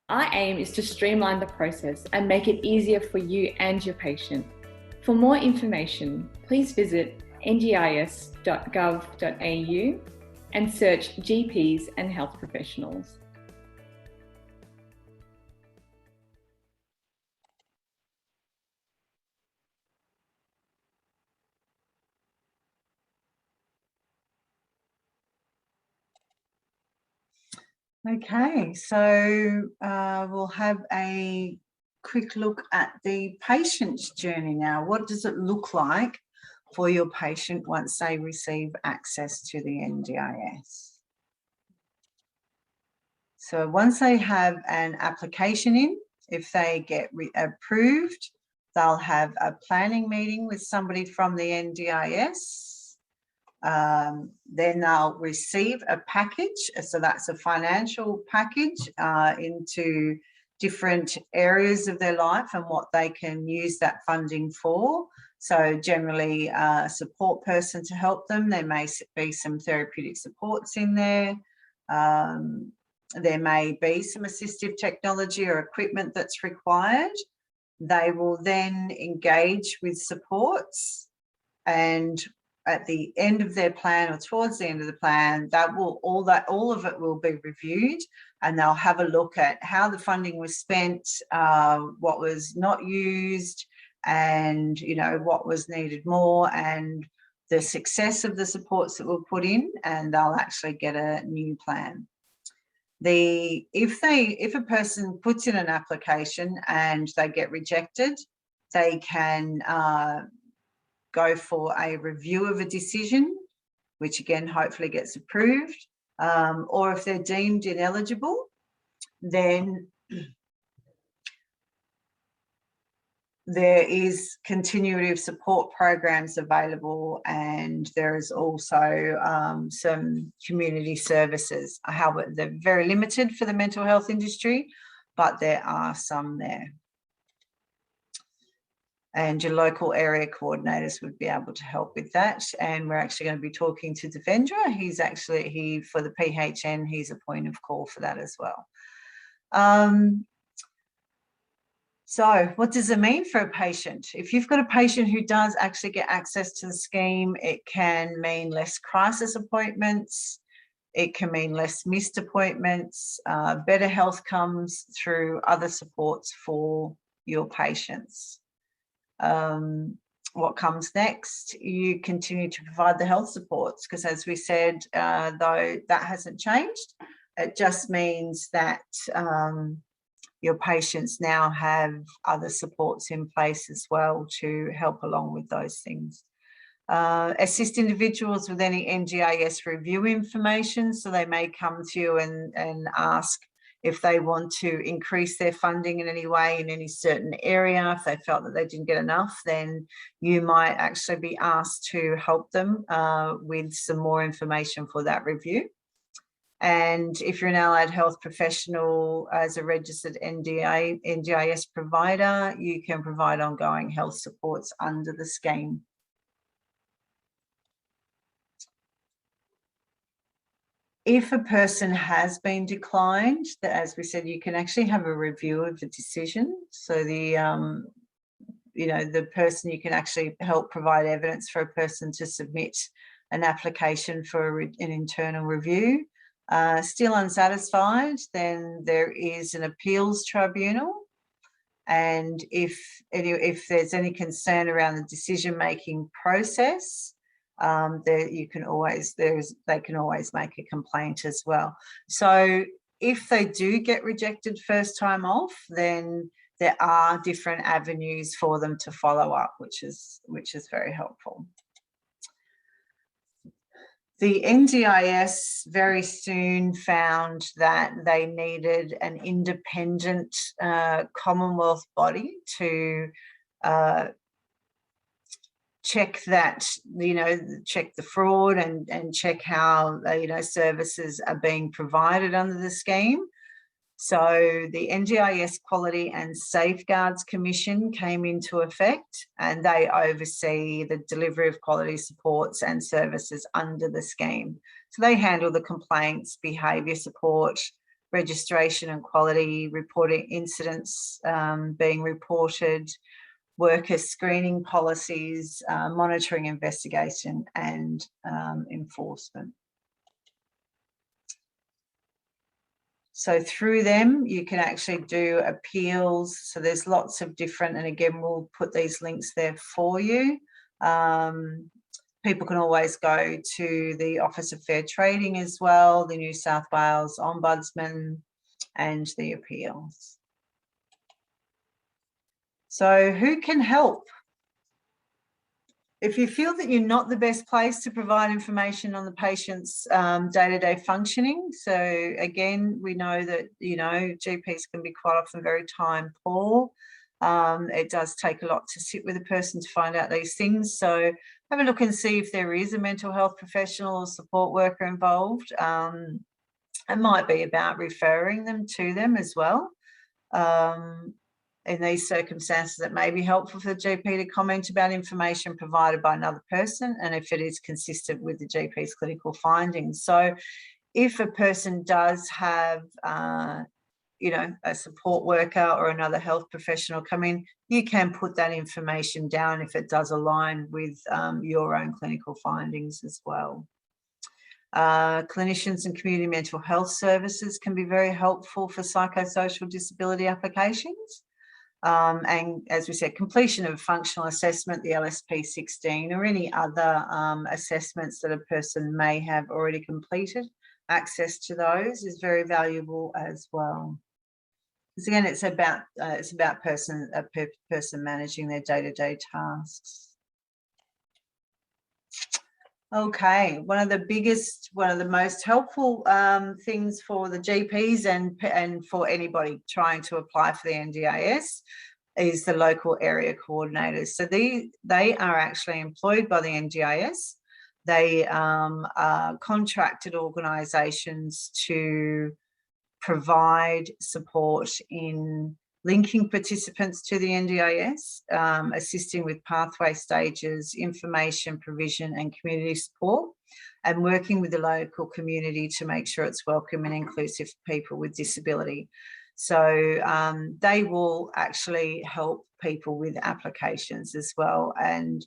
Our aim is to streamline the process and make it easier for you and your patient. For more information, please visit ndis.gov.au and search GPs and health professionals. Okay, so we'll have a quick look at the patient's journey now. What does it look like for your patient once they receive access to the NDIS? So once they have an application in, if they get approved, they'll have a planning meeting with somebody from the NDIS. Then they'll receive a package. So that's a financial package into different areas of their life and what they can use that funding for. So generally a support person to help them. There may be some therapeutic supports in there. There may be some assistive technology or equipment that's required. They will then engage with supports, and at the end of their plan or towards the end of the plan, all of it will be reviewed, and they'll have a look at how the funding was spent, what was not used, and what was needed more, and the success of the supports that were put in, and they'll actually get a new plan. If a person puts in an application and they get rejected, they can go for a review of a decision, which again hopefully gets approved, or if they're deemed ineligible, then there is continuity of support programs available, and there is also some community services. However, they're very limited for the mental health industry, but there are some there. And your local area coordinators would be able to help with that. And we're actually going to be talking to Devendra. He for the PHN, he's a point of call for that as well. So what does it mean for a patient? If you've got a patient who does actually get access to the scheme, it can mean less crisis appointments. It can mean less missed appointments. Better health comes through other supports for your patients. What comes next? You continue to provide the health supports, because as we said, though that hasn't changed, it just means that your patients now have other supports in place as well to help along with those things. Assist individuals with any NDIS review information. So they may come to you and ask if they want to increase their funding in any way in any certain area. If they felt that they didn't get enough, then you might actually be asked to help them with some more information for that review. And if you're an allied health professional as a registered NDIS provider, you can provide ongoing health supports under the scheme. If a person has been declined, as we said, you can actually have a review of the decision. So the person, you can actually help provide evidence for a person to submit an application for an internal review. Still unsatisfied, then there is an appeals tribunal, and if there's any concern around the decision-making process, they can always make a complaint as well. So if they do get rejected first time off, then there are different avenues for them to follow up, which is very helpful. The NDIS very soon found that they needed an independent Commonwealth body to check that, check the fraud and check how, services are being provided under the scheme. So the NDIS Quality and Safeguards Commission came into effect, and they oversee the delivery of quality supports and services under the scheme. So they handle the complaints, behaviour support, registration and quality, reporting incidents being reported, worker screening policies, monitoring, investigation and enforcement. So through them, you can actually do appeals. So there's lots of different, and again, we'll put these links there for you. People can always go to the Office of Fair Trading as well, the New South Wales Ombudsman, and the appeals. So who can help? If you feel that you're not the best place to provide information on the patient's day-to-day functioning, so again, we know that, GPs can be quite often very time poor. It does take a lot to sit with a person to find out these things. So have a look and see if there is a mental health professional or support worker involved. It might be about referring them to them as well. In these circumstances, it may be helpful for the GP to comment about information provided by another person, and if it is consistent with the GP's clinical findings. So if a person does have, you know, a support worker or another health professional come in, you can put that information down if it does align with your own clinical findings as well. Clinicians and community mental health services can be very helpful for psychosocial disability applications. And as we said, completion of a functional assessment, the LSP 16, or any other assessments that a person may have already completed, access to those is very valuable as well. Because again, it's about a person managing their day-to-day tasks. Okay, one of the most helpful things for the GPs and for anybody trying to apply for the NDIS is the local area coordinators. So they are actually employed by the NDIS. They are contracted organisations to provide support in linking participants to the NDIS, assisting with pathway stages, information provision and community support, and working with the local community to make sure it's welcome and inclusive for people with disability. So they will actually help people with applications as well, and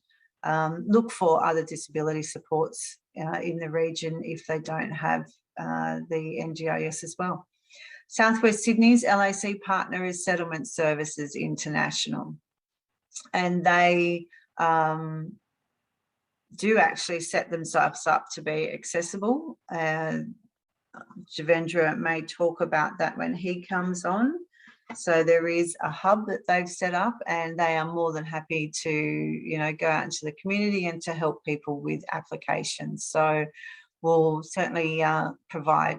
look for other disability supports in the region if they don't have the NDIS as well. Southwest Sydney's LAC partner is Settlement Services International, and they do actually set themselves up to be accessible. Devendra may talk about that when he comes on. So there is a hub that they've set up, and they are more than happy to, you know, go out into the community and to help people with applications. So we'll certainly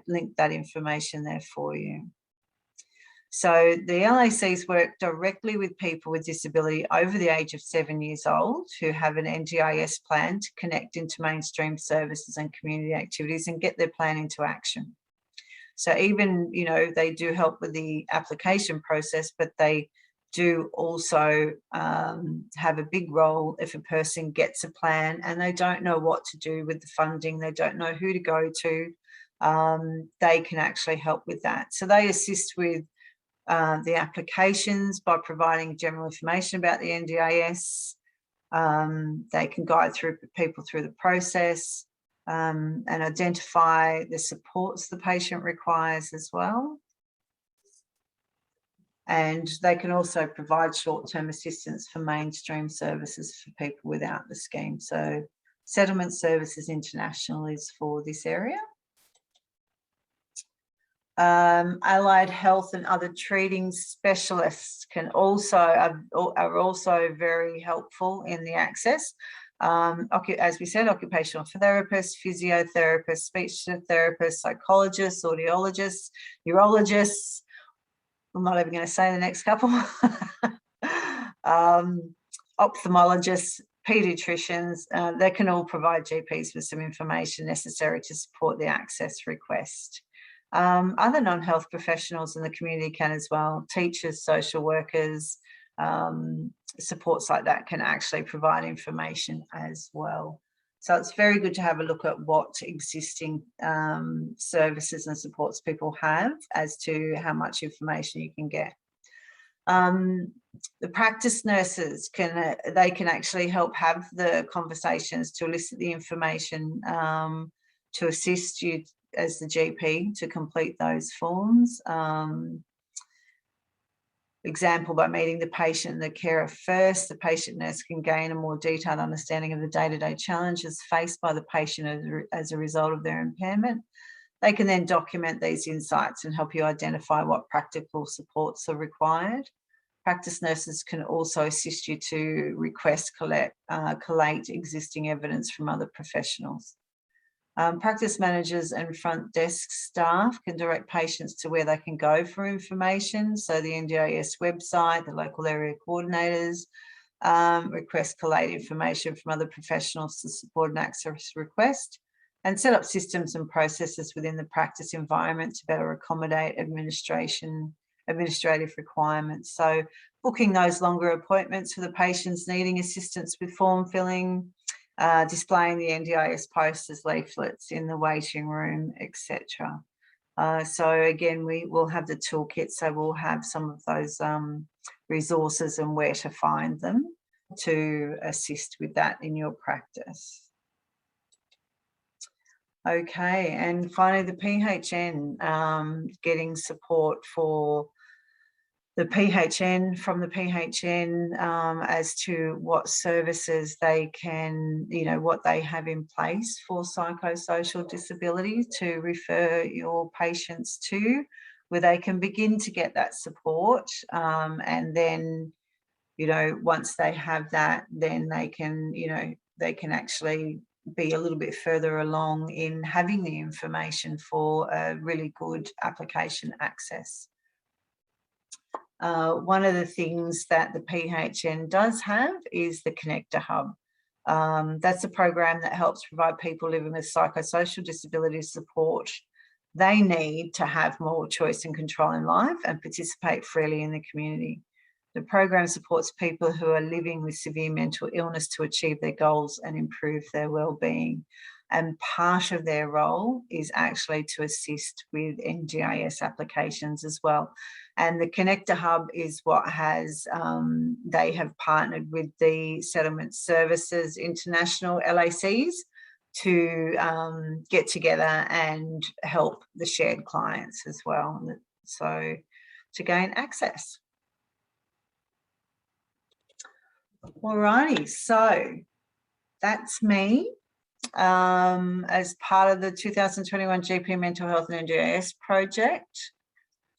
link that information there for you. So the LACs work directly with people with disability over the age of 7 years old who have an NDIS plan to connect into mainstream services and community activities and get their plan into action. So even, you know, they do help with the application process, but they do also have a big role if a person gets a plan and they don't know what to do with the funding, they don't know who to go to, they can actually help with that. So they assist with the applications by providing general information about the NDIS. They can guide people through the process and identify the supports the patient requires as well. And they can also provide short-term assistance for mainstream services for people without the scheme. So Settlement Services International is for this area. Allied health and other treating specialists are also very helpful in the access. As we said, occupational therapists, physiotherapists, speech therapists, psychologists, audiologists, neurologists. I'm not even going to say the next couple. Ophthalmologists, paediatricians, they can all provide GPs with some information necessary to support the access request. Other non-health professionals in the community can as well. Teachers, social workers, supports like that can actually provide information as well. So it's very good to have a look at what existing services and supports people have as to how much information you can get. The practice nurses can actually help have the conversations to elicit the information to assist you as the GP to complete those forms. Example, by meeting the patient and the carer first, the patient nurse can gain a more detailed understanding of the day-to-day challenges faced by the patient as a result of their impairment. They can then document these insights and help you identify what practical supports are required. Practice nurses can also assist you to request, collate existing evidence from other professionals. Practice managers and front desk staff can direct patients to where they can go for information. So the NDIS website, the local area coordinators, request, collate information from other professionals to support an access request, and set up systems and processes within the practice environment to better accommodate administration administrative requirements. So booking those longer appointments for the patients needing assistance with form filling, displaying the NDIS posters, leaflets in the waiting room, etc. So again, we will have the toolkit, so we'll have some of those resources and where to find them to assist with that in your practice. Okay, and finally the PHN, getting support for the PHN from the PHN as to what services they can, what they have in place for psychosocial disability to refer your patients to, where they can begin to get that support. And then, once they have that, then they can actually be a little bit further along in having the information for a really good application access. One of the things that the PHN does have is the Connector Hub. That's a program that helps provide people living with psychosocial disability support they need to have more choice and control in life and participate freely in the community. The program supports people who are living with severe mental illness to achieve their goals and improve their well-being. And part of their role is actually to assist with NDIS applications as well. And the Connector Hub is what has, they have partnered with the Settlement Services International LACs to get together and help the shared clients as well. So to gain access. Alrighty, so that's me. As part of the 2021 GP Mental Health and NDIS project,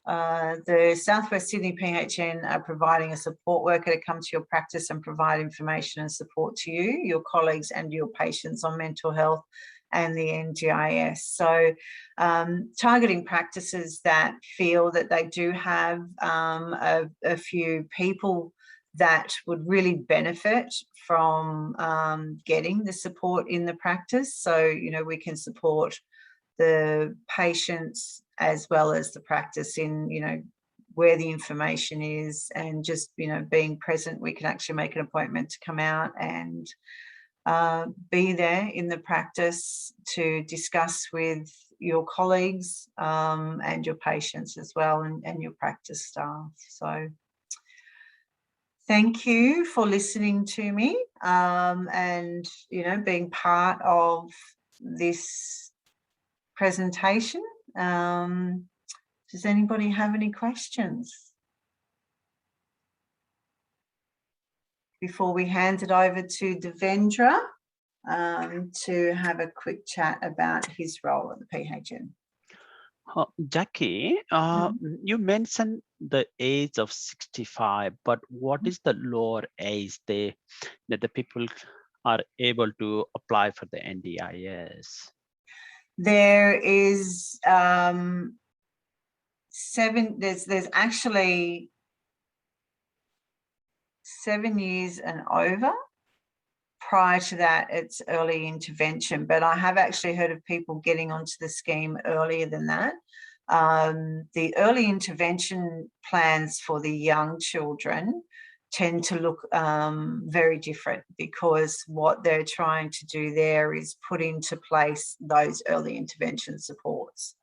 the Southwest Sydney PHN are providing a support worker to come to your practice and provide information and support to you, your colleagues and your patients on mental health and the NDIS. So targeting practices that feel that they do have a few people that would really benefit from getting the support in the practice. So, we can support the patients as well as the practice in, where the information is, and just, being present. We can actually make an appointment to come out and be there in the practice to discuss with your colleagues and your patients as well, and your practice staff. So thank you for listening to me and, being part of this presentation. Does anybody have any questions before we hand it over to Devendra to have a quick chat about his role at the PHN? Jackie, you mentioned the age of 65, but what is the lower age that the people are able to apply for the NDIS? There is there's actually 7 years and over. Prior to that, it's early intervention, but I have actually heard of people getting onto the scheme earlier than that. The early intervention plans for the young children tend to look very different, because what they're trying to do there is put into place those early intervention supports.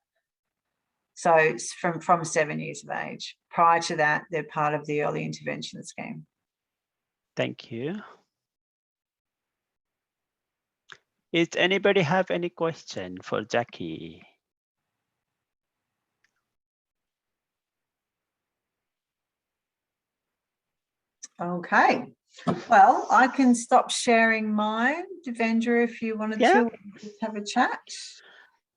So it's from 7 years of age. Prior to that, they're part of the early intervention scheme. Thank you. Does anybody have any question for Jackie? Okay. Well, I can stop sharing mine, Devendra, if you wanted to just have a chat.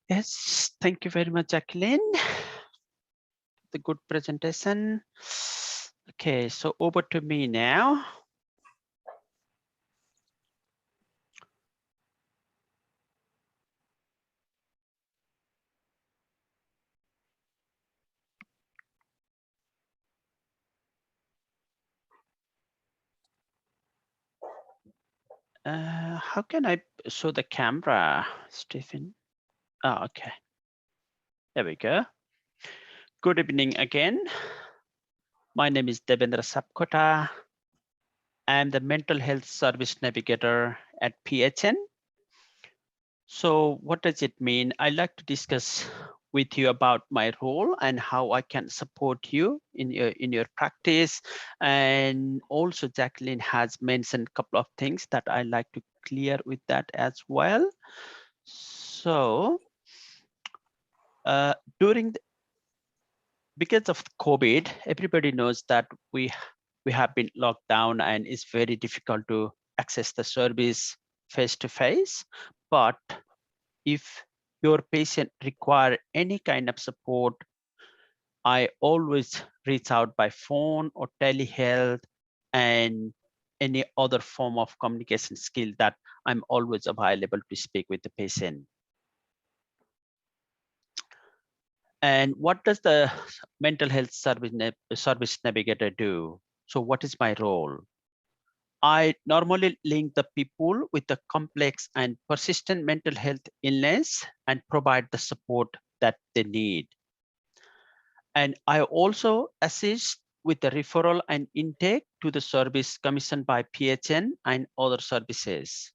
Yes, thank you very much, Jacqueline. The good presentation. Okay, so over to me now. How can I show the camera, Stephen? Oh, okay. There we go. Good evening again. My name is Devendra Sapkota. I'm the Mental Health Service Navigator at PHN. So what does it mean? I'd like to discuss with you about my role and how I can support you in your practice. And also Jacqueline has mentioned a couple of things that I like to clear with that as well. So because of COVID, everybody knows that we have been locked down and it's very difficult to access the service face to face. But if your patient require any kind of support, I always reach out by phone or telehealth and any other form of communication skill that I'm always available to speak with the patient. And what does the mental health service navigator do? So what is my role? I normally link the people with the complex and persistent mental health illness and provide the support that they need. And I also assist with the referral and intake to the service commissioned by PHN and other services.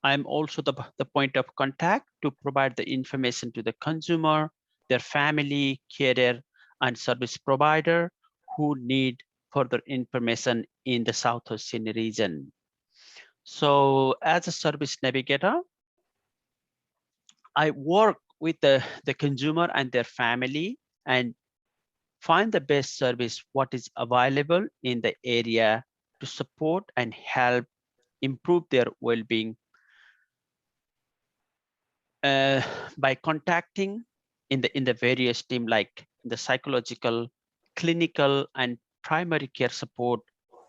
I'm also the point of contact to provide the information to the consumer, their family, carer, and service provider who need further information in the Southwest Sydney region. So as a service navigator, I work with the consumer and their family and find the best service what is available in the area to support and help improve their well-being by contacting in the various team like the psychological, clinical, and primary care support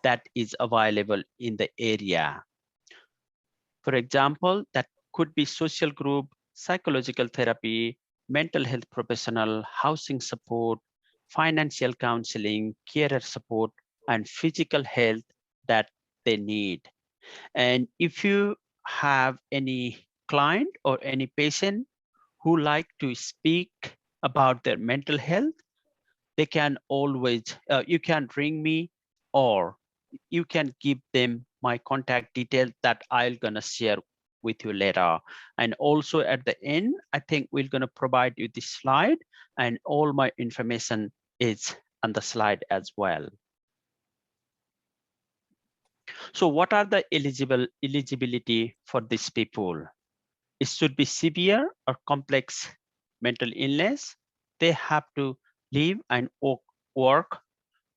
that is available in the area. For example, that could be social group, psychological therapy, mental health professional, housing support, financial counseling, carer support, and physical health that they need. And if you have any client or any patient who like to speak about their mental health, they can always, you can ring me or you can give them my contact details that I'm gonna share with you later. And also at the end, I think we're gonna provide you this slide and all my information is on the slide as well. So what are the eligibility for these people? It should be severe or complex mental illness. They have to live and work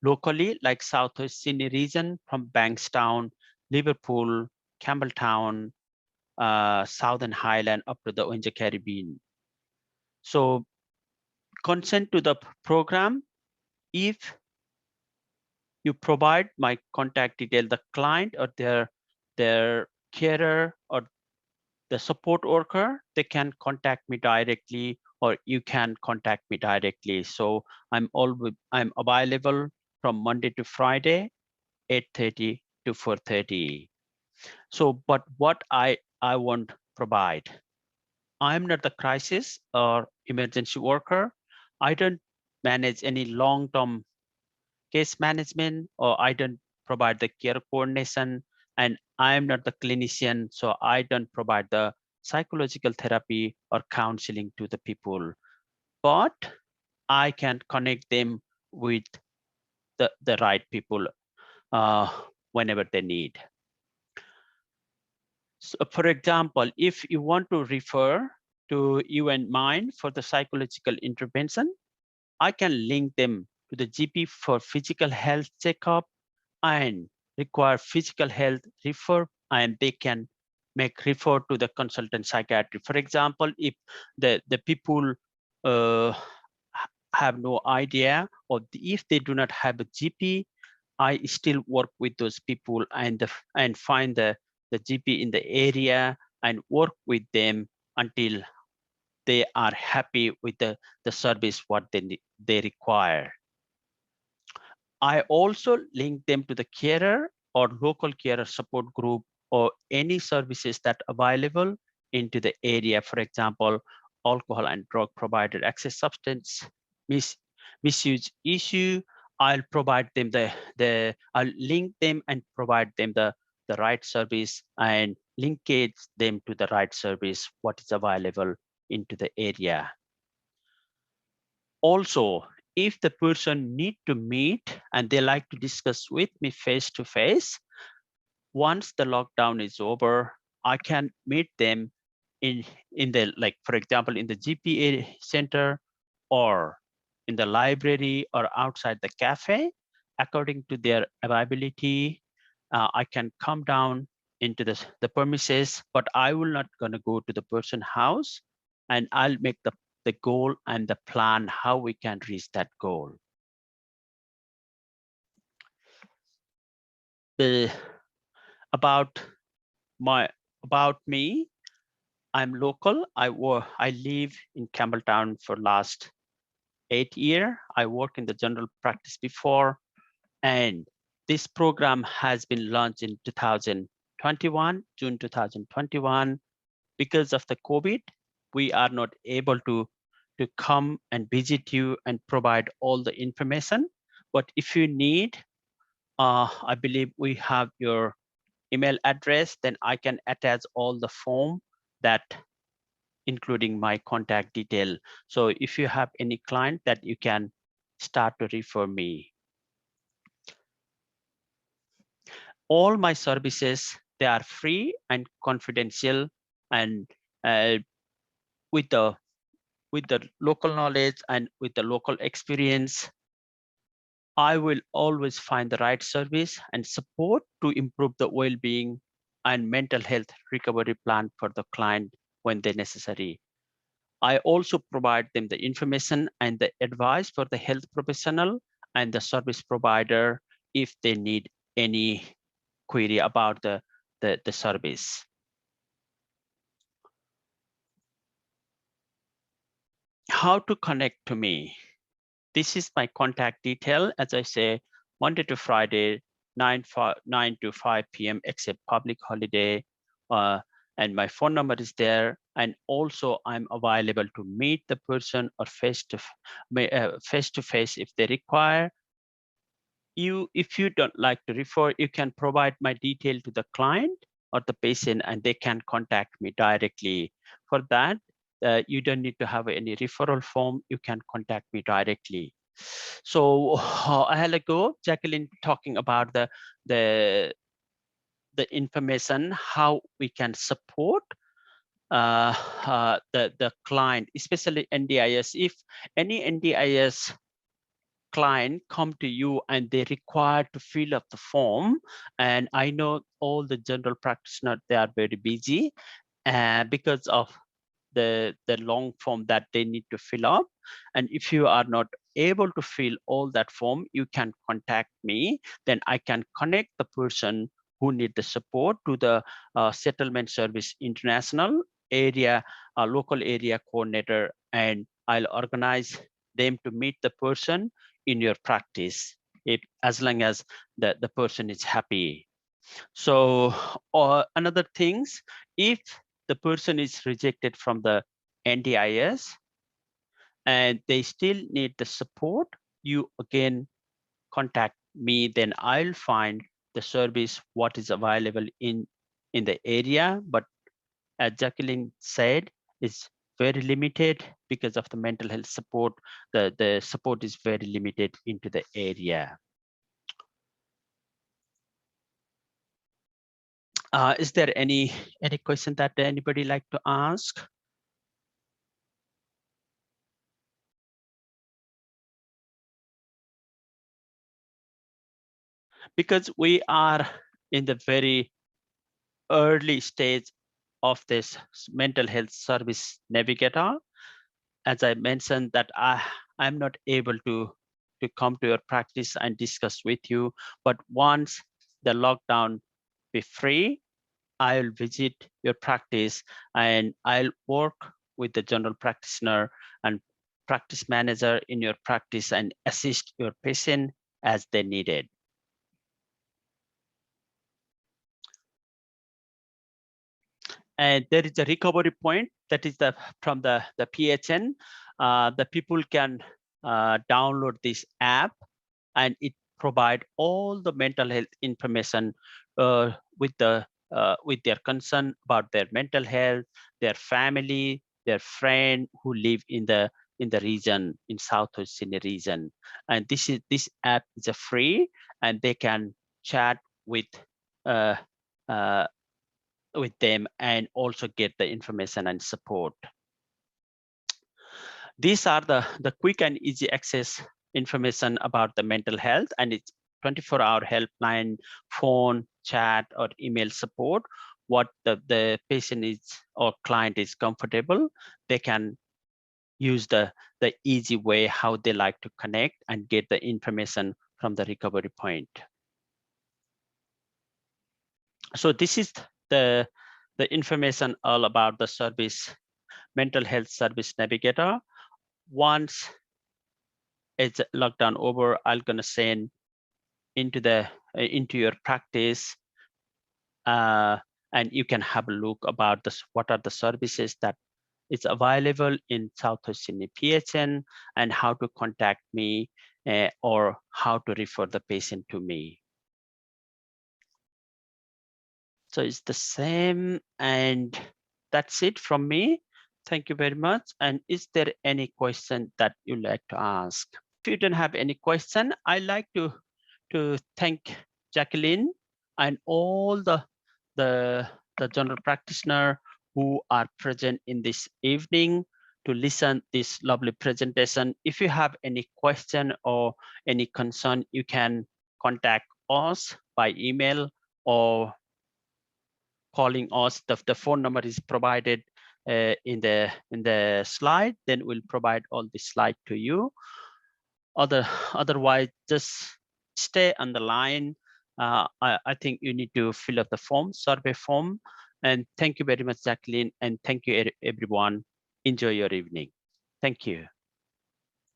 locally, like Southwest Sydney region from Bankstown, Liverpool, Campbelltown, Southern Highland up to the Orange Caribbean. So consent to the program, if you provide my contact detail, the client or their carer or the support worker, they can contact me directly or you can contact me directly. So I'm available from Monday to Friday, 8:30 to 4:30. So, but what I want to provide, I'm not the crisis or emergency worker. I don't manage any long-term case management, or I don't provide the care coordination, and I'm not the clinician, so I don't provide the psychological therapy or counseling to the people, but I can connect them with the right people whenever they need. So for example, if you want to refer to you and mine for the psychological intervention, I can link them to the GP for physical health checkup and require physical health refer, and they can make refer to the consultant psychiatry. For example, if the people have no idea, or if they do not have a GP, I still work with those people and find the GP in the area and work with them until they are happy with the service what they require. I also link them to the carer or local carer support group or any services that are available into the area. For example, alcohol and drug provider access, substance misuse issue, I'll provide them I'll link them and provide them the right service and linkage them to the right service, what is available into the area. Also, if the person need to meet and they like to discuss with me face to face, once the lockdown is over, I can meet them in the, like, for example, in the GPA center or in the library or outside the cafe, according to their availability. I can come down into the premises, but I will not gonna go to the person house, and I'll make the goal and the plan how we can reach that goal. About me, I'm local. I live in Campbelltown for last 8 years. I work in the general practice before, and this program has been launched in 2021, June 2021. Because of the COVID, we are not able to come and visit you and provide all the information. But if you need, I believe we have your email address, then I can attach all the form that including my contact detail. So if you have any client that you can start to refer me. All my services, they are free and confidential, and with the local knowledge and with the local experience, I will always find the right service and support to improve the well-being and mental health recovery plan for the client when they're necessary. I also provide them the information and the advice for the health professional and the service provider if they need any query about the service. How to connect to me? This is my contact detail. As I say, Monday to Friday, 9 to 5 p.m. except public holiday. And my phone number is there. And also I'm available to meet the person or face to face if they require. If you don't like to refer, you can provide my detail to the client or the patient and they can contact me directly. For that, you don't need to have any referral form. You can contact me directly. So I had a go, Jacqueline, talking about the information, how we can support the client, especially NDIS. If any NDIS client come to you and they require to fill up the form, and I know all the general practitioners, they are very busy because of the long form that they need to fill up. And if you are not able to fill all that form, you can contact me, then I can connect the person who need the support to the settlement service international area local area coordinator, and I'll organize them to meet the person in your practice, if as long as the person is happy. So another things, if the person is rejected from the NDIS and they still need the support, you again contact me, then I'll find the service what is available in the area. But as Jacqueline said, is very limited because of the mental health support. The support is very limited into the area. Is there any question that anybody like to ask? Because we are in the very early stage of this mental health service navigator, as I mentioned that I'm not able to come to your practice and discuss with you, but once the lockdown be free, I'll visit your practice and I'll work with the general practitioner and practice manager in your practice and assist your patient as they needed. And there is a recovery point that is from the PHN. The people can download this app and it provide all the mental health information with their concern about their mental health, their family, their friend who live in the region, in Southwest Sydney region. And this app is a free, and they can chat with uh, uh, with them and also get the information and support. These are the quick and easy access information about the mental health, and it's 24-hour helpline, phone, chat, or email support. What the patient is or client is comfortable, they can use the easy way how they like to connect and get the information from the recovery point. So this is the information all about the service, mental health service navigator. Once it's lockdown over, I'm gonna send into your practice, and you can have a look about this. What are the services that is available in Southwest Sydney PHN, and how to contact me or how to refer the patient to me. So it's the same, and that's it from me. Thank you very much. And is there any question that you like to ask? If you don't have any question, I like to thank Jacqueline and all the general practitioner who are present in this evening to listen this lovely presentation. If you have any question or any concern, you can contact us by email or calling us. The phone number is provided in the slide. Then we'll provide all the slide to you. Otherwise, just stay on the line. I think you need to fill up the survey form. And thank you very much, Jacqueline, and thank you everyone. Enjoy your evening. Thank you.